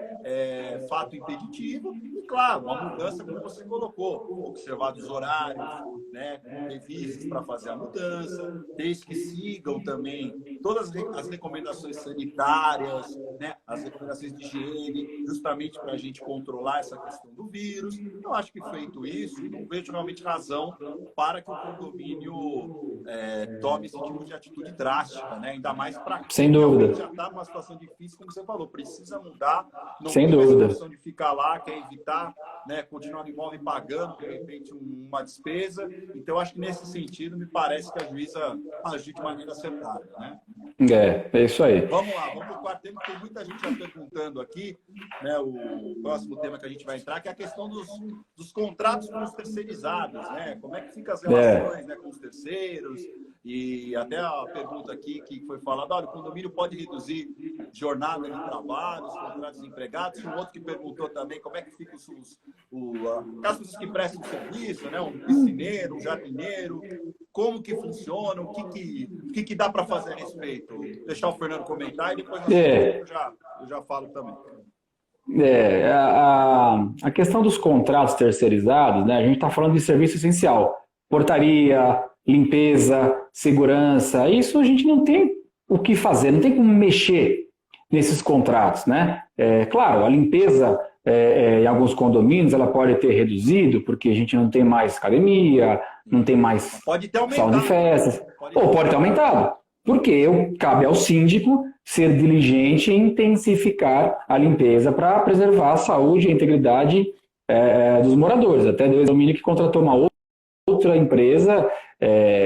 fato impeditivo e, claro, uma mudança como você colocou, observar os horários, né, revistas para fazer a mudança, desde que sigam também todas as recomendações sanitárias, né, as recomendações de higiene, justamente para a gente controlar essa questão do vírus. Eu acho que feito isso, não vejo realmente razão para que o condomínio tome esse tipo de atitude drástica, né? Ainda mais para quem realmente já está numa situação difícil, como você falou, precisa mudar, não Sem tem mais dúvida. opção de ficar lá, quer evitar, né, continuar no imóvel pagando, de repente, uma despesa. Então, acho que nesse sentido, me parece que a juíza agiu de maneira acertada, né? É isso aí. Vamos lá, vamos para o quarto tema, que tem muita gente já perguntando aqui, né, o próximo tema que a gente vai entrar, que é a questão dos contratos com os terceirizados, né? Como é que ficam as relações, né, com os terceiros? E até a pergunta aqui que foi falada, olha, o condomínio pode reduzir jornada de trabalho, os contratos de empregados. Um outro que perguntou também como é que fica as pessoas que prestam serviço, né? Um piscineiro, um jardineiro, como que funciona, o que dá para fazer a respeito. Vou deixar o Fernando comentar e depois eu já falo também. A questão dos contratos terceirizados, né? A gente está falando de serviço essencial, portaria, limpeza, segurança, isso a gente não tem o que fazer, não tem como mexer nesses contratos, né? Claro, a limpeza em alguns condomínios ela pode ter reduzido, porque a gente não tem mais academia, não tem mais salão de festas, ou pode ter aumentado, porque cabe ao síndico ser diligente em intensificar a limpeza para preservar a saúde e a integridade dos moradores. Até deu o condomínio que contratou uma outra empresa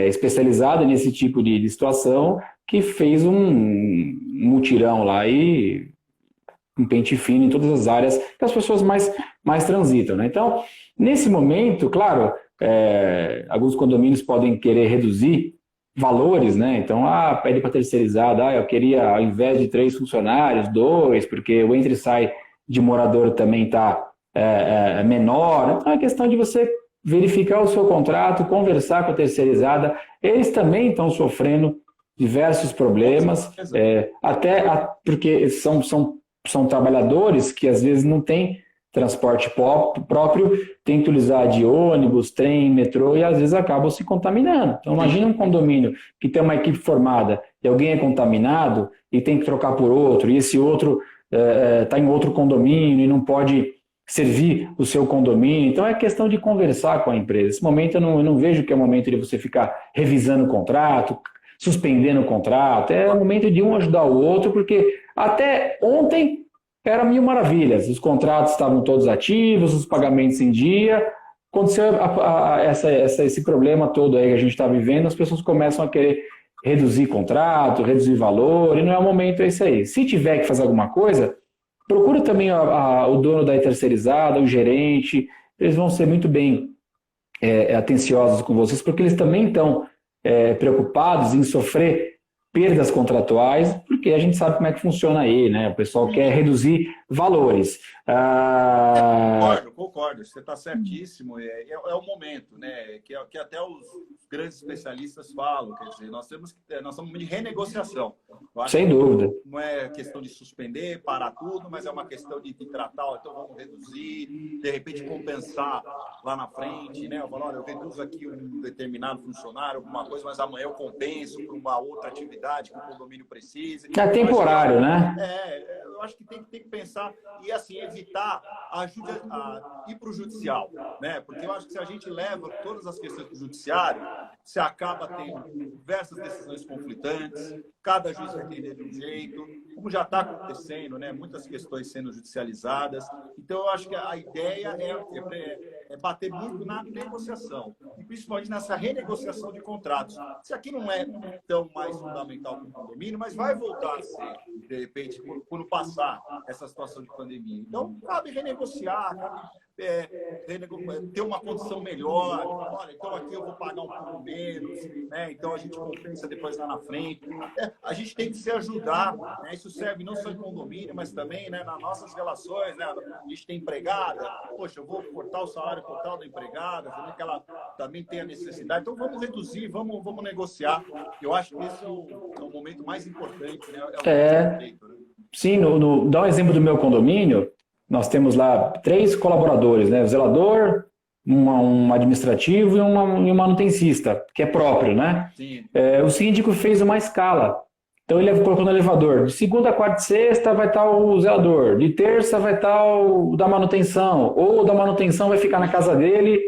especializada nesse tipo de situação, que fez um mutirão lá e um pente fino em todas as áreas que as pessoas mais transitam, né? Então, nesse momento, claro, alguns condomínios podem querer reduzir valores, né? Então, pede para terceirizado, eu queria, ao invés de 3 funcionários, 2, porque o entra e sai de morador também está menor. Então, é questão de você verificar o seu contrato, conversar com a terceirizada. Eles também estão sofrendo diversos problemas, até porque são trabalhadores que às vezes não têm transporte próprio, tem que utilizar de ônibus, trem, metrô e às vezes acabam se contaminando. Então imagina um condomínio que tem uma equipe formada e alguém é contaminado e tem que trocar por outro, e esse outro está em outro condomínio e não pode servir o seu condomínio. Então é questão de conversar com a empresa. Esse momento eu não vejo que é o momento de você ficar revisando o contrato, suspendendo o contrato. É o momento de um ajudar o outro, porque até ontem era mil maravilhas. Os contratos estavam todos ativos, os pagamentos em dia. Aconteceu esse problema todo aí que a gente está vivendo, as pessoas começam a querer reduzir contrato, reduzir valor, e não é o momento esse aí. Se tiver que fazer alguma coisa, procura também o dono da terceirizada, o gerente, eles vão ser muito bem atenciosos com vocês, porque eles também estão preocupados em sofrer perdas contratuais, porque a gente sabe como é que funciona aí, né? O pessoal quer reduzir valores. Concordo, você está certíssimo. É o momento, né? Que até os grandes especialistas falam, quer dizer, nós estamos num momento de renegociação. Sem dúvida. Não é questão de suspender, parar tudo, mas é uma questão de tratar, então vamos reduzir, de repente compensar lá na frente, né? Eu falo, olha, eu reduzo aqui um determinado funcionário, alguma coisa, mas amanhã eu compenso por uma outra atividade que o condomínio precisa. É temporário, né? Eu acho que tem que pensar e, assim, evitar ir para o judicial, né? Porque eu acho que se a gente leva todas as questões para o judiciário, você acaba tendo diversas decisões conflitantes, cada juiz vai entender de um jeito, como já está acontecendo, né? Muitas questões sendo judicializadas. Então, eu acho que a ideia é bater muito na negociação, e principalmente nessa renegociação de contratos. Se aqui não é tão mais fundamental para o condomínio, mas vai voltar a ser, de repente, quando passar essa situação de pandemia. Então, cabe renegociar, cabe ter uma condição melhor. Olha, então aqui eu vou pagar um pouco menos, né? Então a gente compensa depois lá na frente. A gente tem que se ajudar, né? Isso serve não só em condomínio, mas também, né, nas nossas relações, né? A gente tem empregada, poxa, eu vou cortar o salário total da empregada, que ela também tem a necessidade. Então vamos reduzir, vamos negociar. Eu acho que esse é o momento mais importante, né? Feito, né? Sim, dá um exemplo do meu condomínio. Nós temos lá 3 colaboradores, né? O zelador, um administrativo e um manutencista, que é próprio, né? Sim. O síndico fez uma escala. Então ele colocou no elevador. De segunda, quarta e sexta vai estar o zelador. De terça vai estar o da manutenção. Ou o da manutenção vai ficar na casa dele.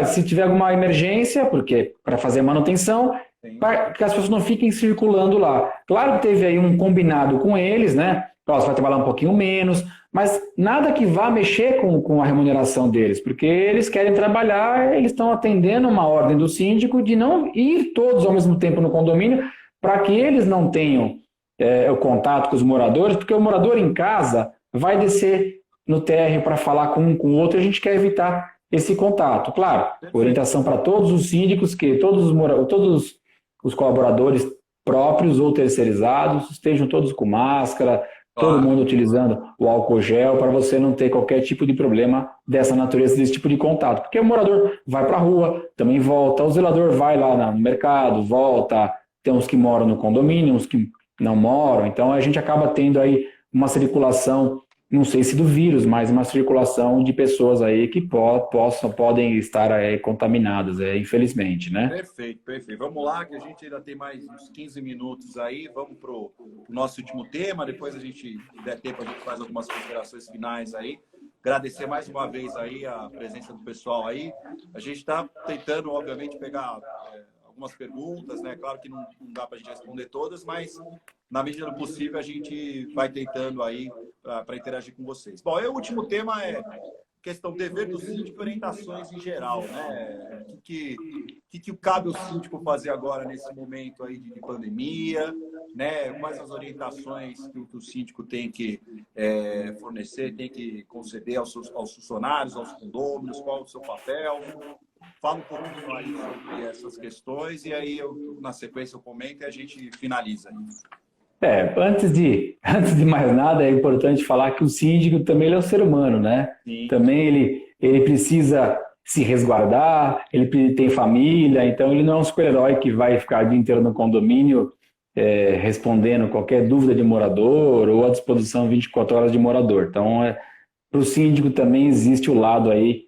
Se tiver alguma emergência, porque para fazer a manutenção, para que as pessoas não fiquem circulando lá. Claro que teve aí um combinado com eles, né? Você vai trabalhar um pouquinho menos, mas nada que vá mexer com a remuneração deles, porque eles querem trabalhar, eles estão atendendo uma ordem do síndico de não ir todos ao mesmo tempo no condomínio, para que eles não tenham o contato com os moradores, porque o morador em casa vai descer no térreo para falar com um com o outro, e a gente quer evitar esse contato. Claro, orientação para todos os síndicos, que todos os colaboradores próprios ou terceirizados estejam todos com máscara, todo mundo utilizando o álcool gel, para você não ter qualquer tipo de problema dessa natureza, desse tipo de contato. Porque o morador vai para a rua, também volta, o zelador vai lá no mercado, volta, tem uns que moram no condomínio, uns que não moram, então a gente acaba tendo aí uma circulação, não sei se do vírus, mas uma circulação de pessoas aí que podem estar contaminadas, infelizmente, né? Perfeito. Vamos lá, que a gente ainda tem mais uns 15 minutos aí, vamos para o nosso último tema, depois a gente, se der tempo, a gente faz algumas considerações finais aí. Agradecer mais uma vez aí a presença do pessoal aí. A gente está tentando, obviamente, pegar algumas perguntas, né? Claro que não dá para a gente responder todas, mas na medida do possível a gente vai tentando aí para interagir com vocês. Bom, o último tema é questão dever do síndico e orientações em geral, né? O que cabe ao síndico fazer agora nesse momento aí de pandemia, né? Quais as orientações que o síndico tem que fornecer, tem que conceder aos funcionários, aos condôminos, qual é o seu papel? Fala um pouquinho aí sobre essas questões e aí na sequência eu comento e a gente finaliza isso. Antes de mais nada, é importante falar que o síndico também é um ser humano, né? Sim. Também ele precisa se resguardar, ele tem família, então ele não é um super-herói que vai ficar o dia inteiro no condomínio respondendo qualquer dúvida de morador ou à disposição 24 horas de morador. Então, para o síndico também existe o lado aí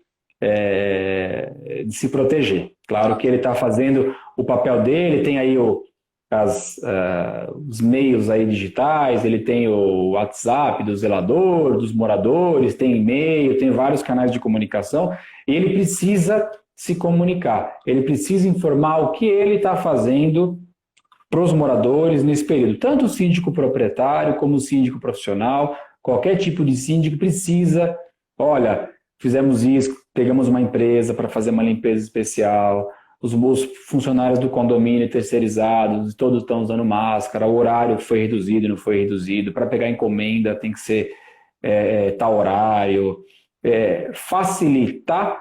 de se proteger. Claro que ele está fazendo o papel dele, tem aí os meios aí digitais, ele tem o WhatsApp do zelador, dos moradores, tem e-mail, tem vários canais de comunicação, e ele precisa se comunicar, ele precisa informar o que ele está fazendo para os moradores nesse período, tanto o síndico proprietário como o síndico profissional, qualquer tipo de síndico precisa, olha, fizemos isso, pegamos uma empresa para fazer uma limpeza especial, os funcionários do condomínio terceirizados, todos estão usando máscara, o horário foi reduzido, não foi reduzido, para pegar encomenda tem que ser tal horário, facilitar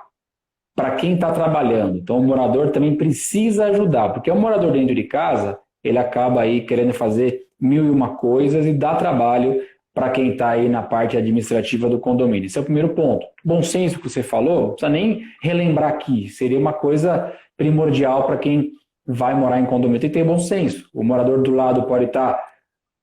para quem está trabalhando. Então, o morador também precisa ajudar, porque o morador dentro de casa, ele acaba aí querendo fazer 1001 coisas e dá trabalho para quem está aí na parte administrativa do condomínio. Esse é o primeiro ponto. Bom senso que você falou, não precisa nem relembrar aqui, seria uma coisa primordial para quem vai morar em condomínio. Tem que ter bom senso. O morador do lado pode estar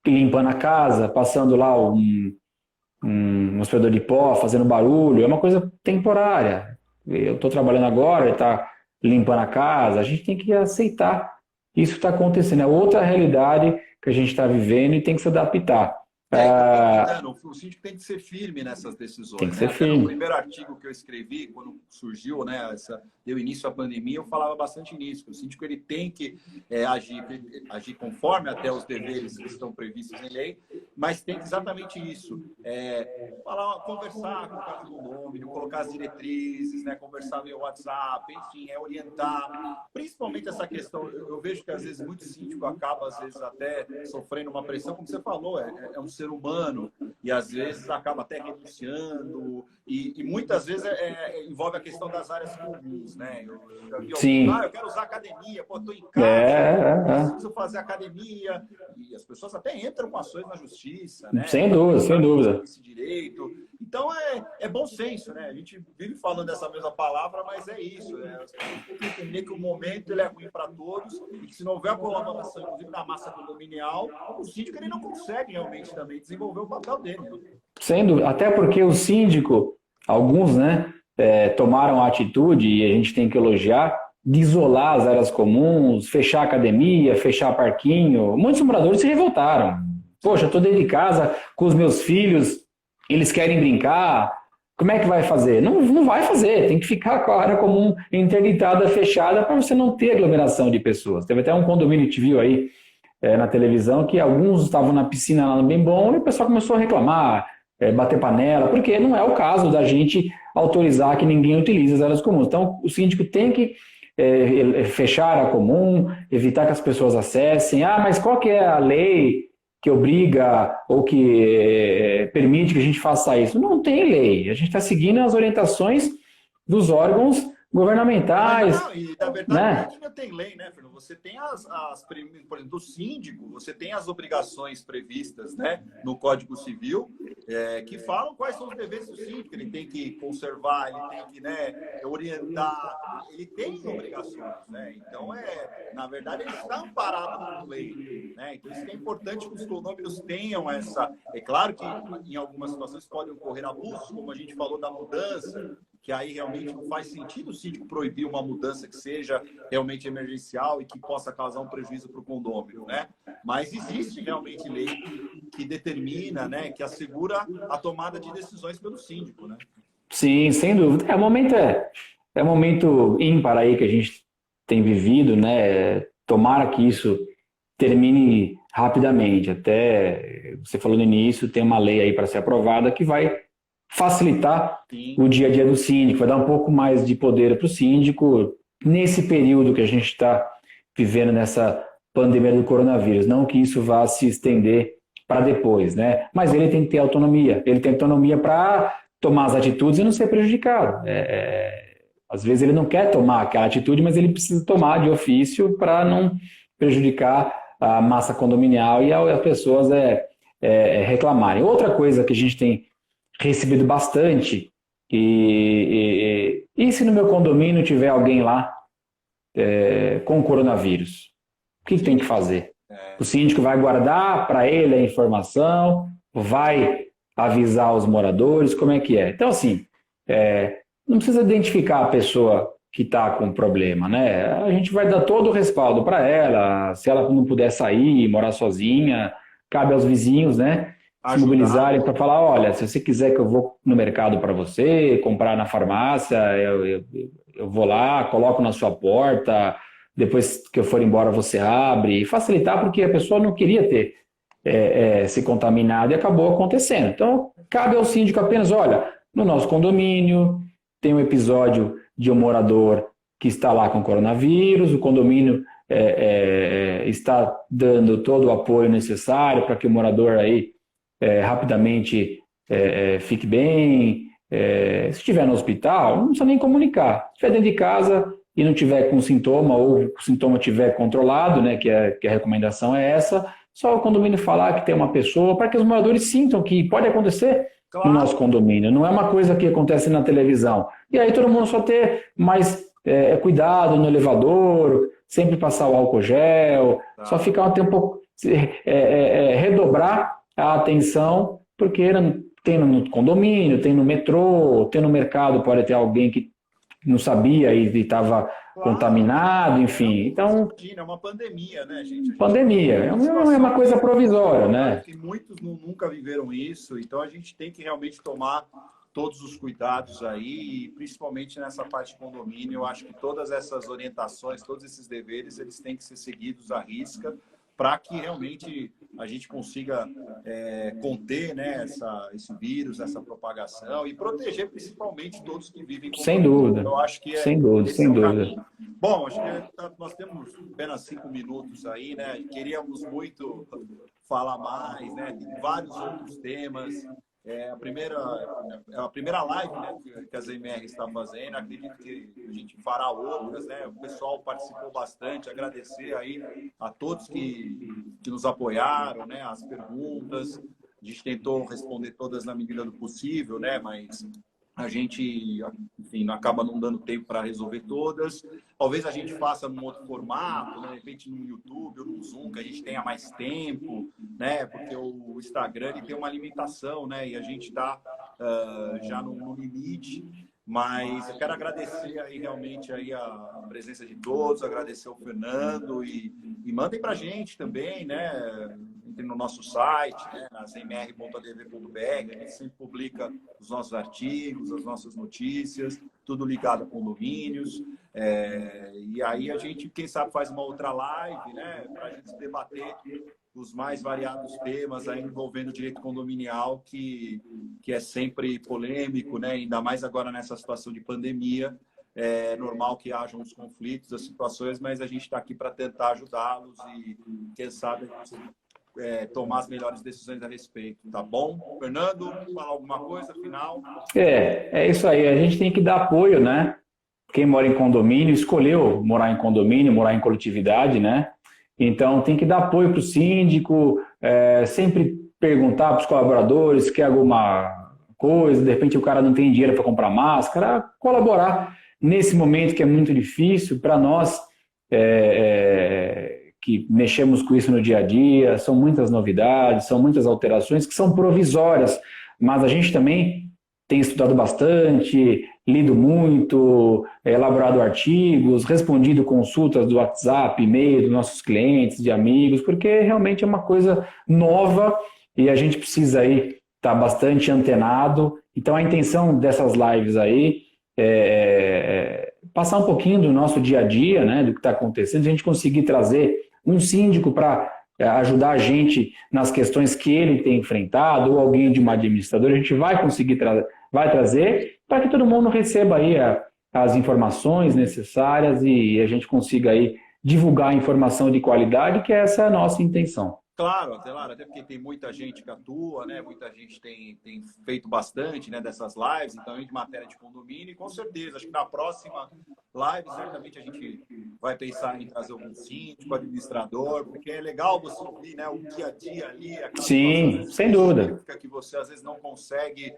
limpando a casa, passando lá um aspirador de pó, fazendo barulho, é uma coisa temporária. Eu estou trabalhando agora, ele está limpando a casa, a gente tem que aceitar. Isso está acontecendo, é outra realidade que a gente está vivendo e tem que se adaptar. O síndico tem que ser firme nessas decisões. Tem que ser firme. No primeiro artigo que eu escrevi, quando surgiu, né, deu início à pandemia, eu falava bastante nisso. O síndico ele tem que agir conforme até os deveres que estão previstos em lei, mas tem que exatamente isso. Conversar com o cara do condomínio, colocar as diretrizes, né, conversar via WhatsApp, enfim, orientar. Principalmente essa questão, eu vejo que às vezes muito síndico acaba, às vezes, até sofrendo uma pressão, como você falou, é um ser humano e às vezes acaba até renunciando e muitas vezes envolve a questão das áreas comuns, né? Eu já vi alguns, eu quero usar academia, pô, tô em casa, preciso fazer academia, e as pessoas até entram com ações na justiça, né? Sem dúvida, sem dúvida. Esse direito. Então é bom senso, né? A gente vive falando essa mesma palavra, mas é isso. Tem que entender que o momento ele é ruim para todos e que se não houver a colaboração, inclusive da massa condominial, o síndico ele não consegue realmente também desenvolver o papel dele. Né? Sem dúvida. Até porque o síndico, alguns, né, tomaram a atitude, e a gente tem que elogiar, de isolar as áreas comuns, fechar a academia, fechar parquinho. Muitos moradores se revoltaram. Poxa, eu estou dentro de casa com os meus filhos, eles querem brincar, como é que vai fazer? Não vai fazer, tem que ficar com a área comum interditada, fechada, para você não ter aglomeração de pessoas. Teve até um condomínio que te viu aí na televisão, que alguns estavam na piscina lá no Bem Bom, e o pessoal começou a reclamar, bater panela, porque não é o caso da gente autorizar que ninguém utilize as áreas comuns. Então, o síndico tem que fechar a área comum, evitar que as pessoas acessem. Mas qual que é a lei que obriga ou que permite que a gente faça isso? Não tem lei. A gente está seguindo as orientações dos órgãos governamentais. E na verdade, né? Não tem lei, né, Fernando? Você tem por exemplo, do síndico, você tem as obrigações previstas, né, no Código Civil, que falam quais são os deveres do síndico. Ele tem que conservar, ele tem que, né, orientar, ele tem obrigações, né? Então, na verdade, ele está amparado por lei, né? Então, isso que é importante que os condôminos tenham essa... É claro que em algumas situações podem ocorrer abusos, como a gente falou da mudança, que aí realmente não faz sentido o síndico proibir uma mudança que seja realmente emergencial e que possa causar um prejuízo para o condômino, né? Mas existe realmente lei que determina, né, que assegura a tomada de decisões pelo síndico, né? Sim, sem dúvida. É um momento ímpar aí que a gente tem vivido, né? Tomara que isso termine rapidamente. Até você falou no início, tem uma lei aí para ser aprovada que vai facilitar o dia a dia do síndico, vai dar um pouco mais de poder para o síndico nesse período que a gente está vivendo nessa pandemia do coronavírus. Não que isso vá se estender para depois, né? Mas ele tem que ter autonomia. Ele tem autonomia para tomar as atitudes e não ser prejudicado. Às vezes ele não quer tomar aquela atitude, mas ele precisa tomar de ofício para não prejudicar a massa condominial e as pessoas reclamarem. Outra coisa que a gente tem recebido bastante, e se no meu condomínio tiver alguém lá com coronavírus? O que tem que fazer? O síndico vai guardar para ele a informação, vai avisar os moradores, como é que é? Então, assim, não precisa identificar a pessoa que está com problema, né? A gente vai dar todo o respaldo para ela, se ela não puder sair, morar sozinha, cabe aos vizinhos, né? Se mobilizarem para falar, olha, se você quiser que eu vou no mercado para você, comprar na farmácia, eu vou lá, coloco na sua porta, depois que eu for embora você abre, e facilitar porque a pessoa não queria ter se contaminado e acabou acontecendo. Então, cabe ao síndico apenas, olha, no nosso condomínio tem um episódio de um morador que está lá com coronavírus, o condomínio está dando todo o apoio necessário para que o morador aí rapidamente fique bem, Se estiver no hospital, não precisa nem comunicar. Se estiver dentro de casa e não tiver com sintoma, ou o sintoma estiver controlado, né, que a recomendação é essa, só o condomínio falar que tem uma pessoa, para que os moradores sintam que pode acontecer no nosso condomínio. Não é uma coisa que acontece na televisão. E aí todo mundo só ter mais cuidado no elevador, sempre passar o álcool gel, só ficar um tempo, redobrar a atenção, porque tem no condomínio, tem no metrô, tem no mercado, pode ter alguém que não sabia e estava contaminado, enfim. Então, é uma pandemia, né, gente? Pandemia, é uma coisa provisória, né? Que muitos nunca viveram isso, então a gente tem que realmente tomar todos os cuidados aí, principalmente nessa parte de condomínio. Eu acho que todas essas orientações, todos esses deveres, eles têm que ser seguidos à risca, para que realmente a gente consiga conter, né, esse vírus, essa propagação e proteger principalmente todos que vivem com Sem dúvida. Eu acho que sem dúvida. Bom, acho que nós temos apenas 5 minutos aí, né? Queríamos muito falar mais, né? Tem vários outros temas. A primeira live, né, que a ZMR está fazendo, acredito que a gente fará outras, né? O pessoal participou bastante, agradecer aí a todos que nos apoiaram, né? As perguntas, a gente tentou responder todas na medida do possível, né? Mas a gente, enfim, acaba não dando tempo para resolver todas. Talvez a gente faça num outro formato, né? De repente no YouTube ou no Zoom, que a gente tenha mais tempo, né? Porque o Instagram ele tem uma limitação, né? E a gente está já no limite. Mas eu quero agradecer aí realmente aí a presença de todos, agradecer ao Fernando e mandem para a gente também, né? Entre no nosso site, né? Na zmr.adv.br, a gente sempre publica os nossos artigos, as nossas notícias, tudo ligado a condomínios. E aí a gente, quem sabe, faz uma outra live, né? Para a gente debater os mais variados temas aí envolvendo o direito condominial, que é sempre polêmico, né? Ainda mais agora nessa situação de pandemia. É normal que hajam os conflitos, as situações, mas a gente está aqui para tentar ajudá-los e, quem sabe, tomar as melhores decisões a respeito. Tá bom? Fernando, falar alguma coisa final? É isso aí. A gente tem que dar apoio, né? Quem mora em condomínio, escolheu morar em condomínio, morar em coletividade, né? Então, tem que dar apoio para o síndico, sempre perguntar para os colaboradores se quer alguma coisa, de repente o cara não tem dinheiro para comprar máscara, colaborar nesse momento que é muito difícil para nós, que mexemos com isso no dia a dia, são muitas novidades, são muitas alterações que são provisórias, mas a gente também tem estudado bastante, lido muito, elaborado artigos, respondido consultas do WhatsApp, e-mail dos nossos clientes, de amigos, porque realmente é uma coisa nova e a gente precisa aí estar bastante antenado. Então a intenção dessas lives aí é passar um pouquinho do nosso dia a dia, né, do que está acontecendo, a gente conseguir trazer um síndico para ajudar a gente nas questões que ele tem enfrentado, ou alguém de uma administradora, a gente vai conseguir vai trazer para que todo mundo receba aí as informações necessárias e a gente consiga aí divulgar a informação de qualidade, que essa é a nossa intenção. Claro, até porque tem muita gente que atua, né? Muita gente tem feito bastante, né, dessas lives, então, de matéria de condomínio, e com certeza, acho que na próxima live, certamente a gente vai pensar em trazer algum síndico, administrador, porque é legal você ouvir, né, o dia a dia ali. Sim, sem dúvida. Que você às vezes não consegue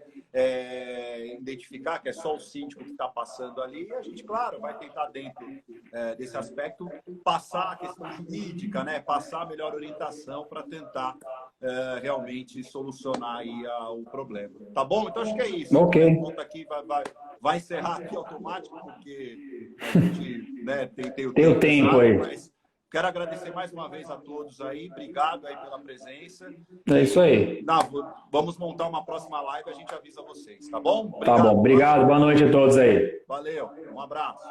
identificar, que é só o síndico que está passando ali, e a gente, claro, vai tentar dentro desse aspecto passar a questão jurídica, né, passar a melhor orientação para tentar realmente solucionar aí o problema. Tá bom? Então acho que é isso. Ok. A conta aqui vai encerrar aqui automático, porque a gente, né, tem o tempo aí. Mas quero agradecer mais uma vez a todos aí. Obrigado aí pela presença. É isso aí. Vamos montar uma próxima live, a gente avisa vocês, tá bom? Obrigado. Tá bom. Obrigado. Boa noite a todos aí. Valeu. Um abraço.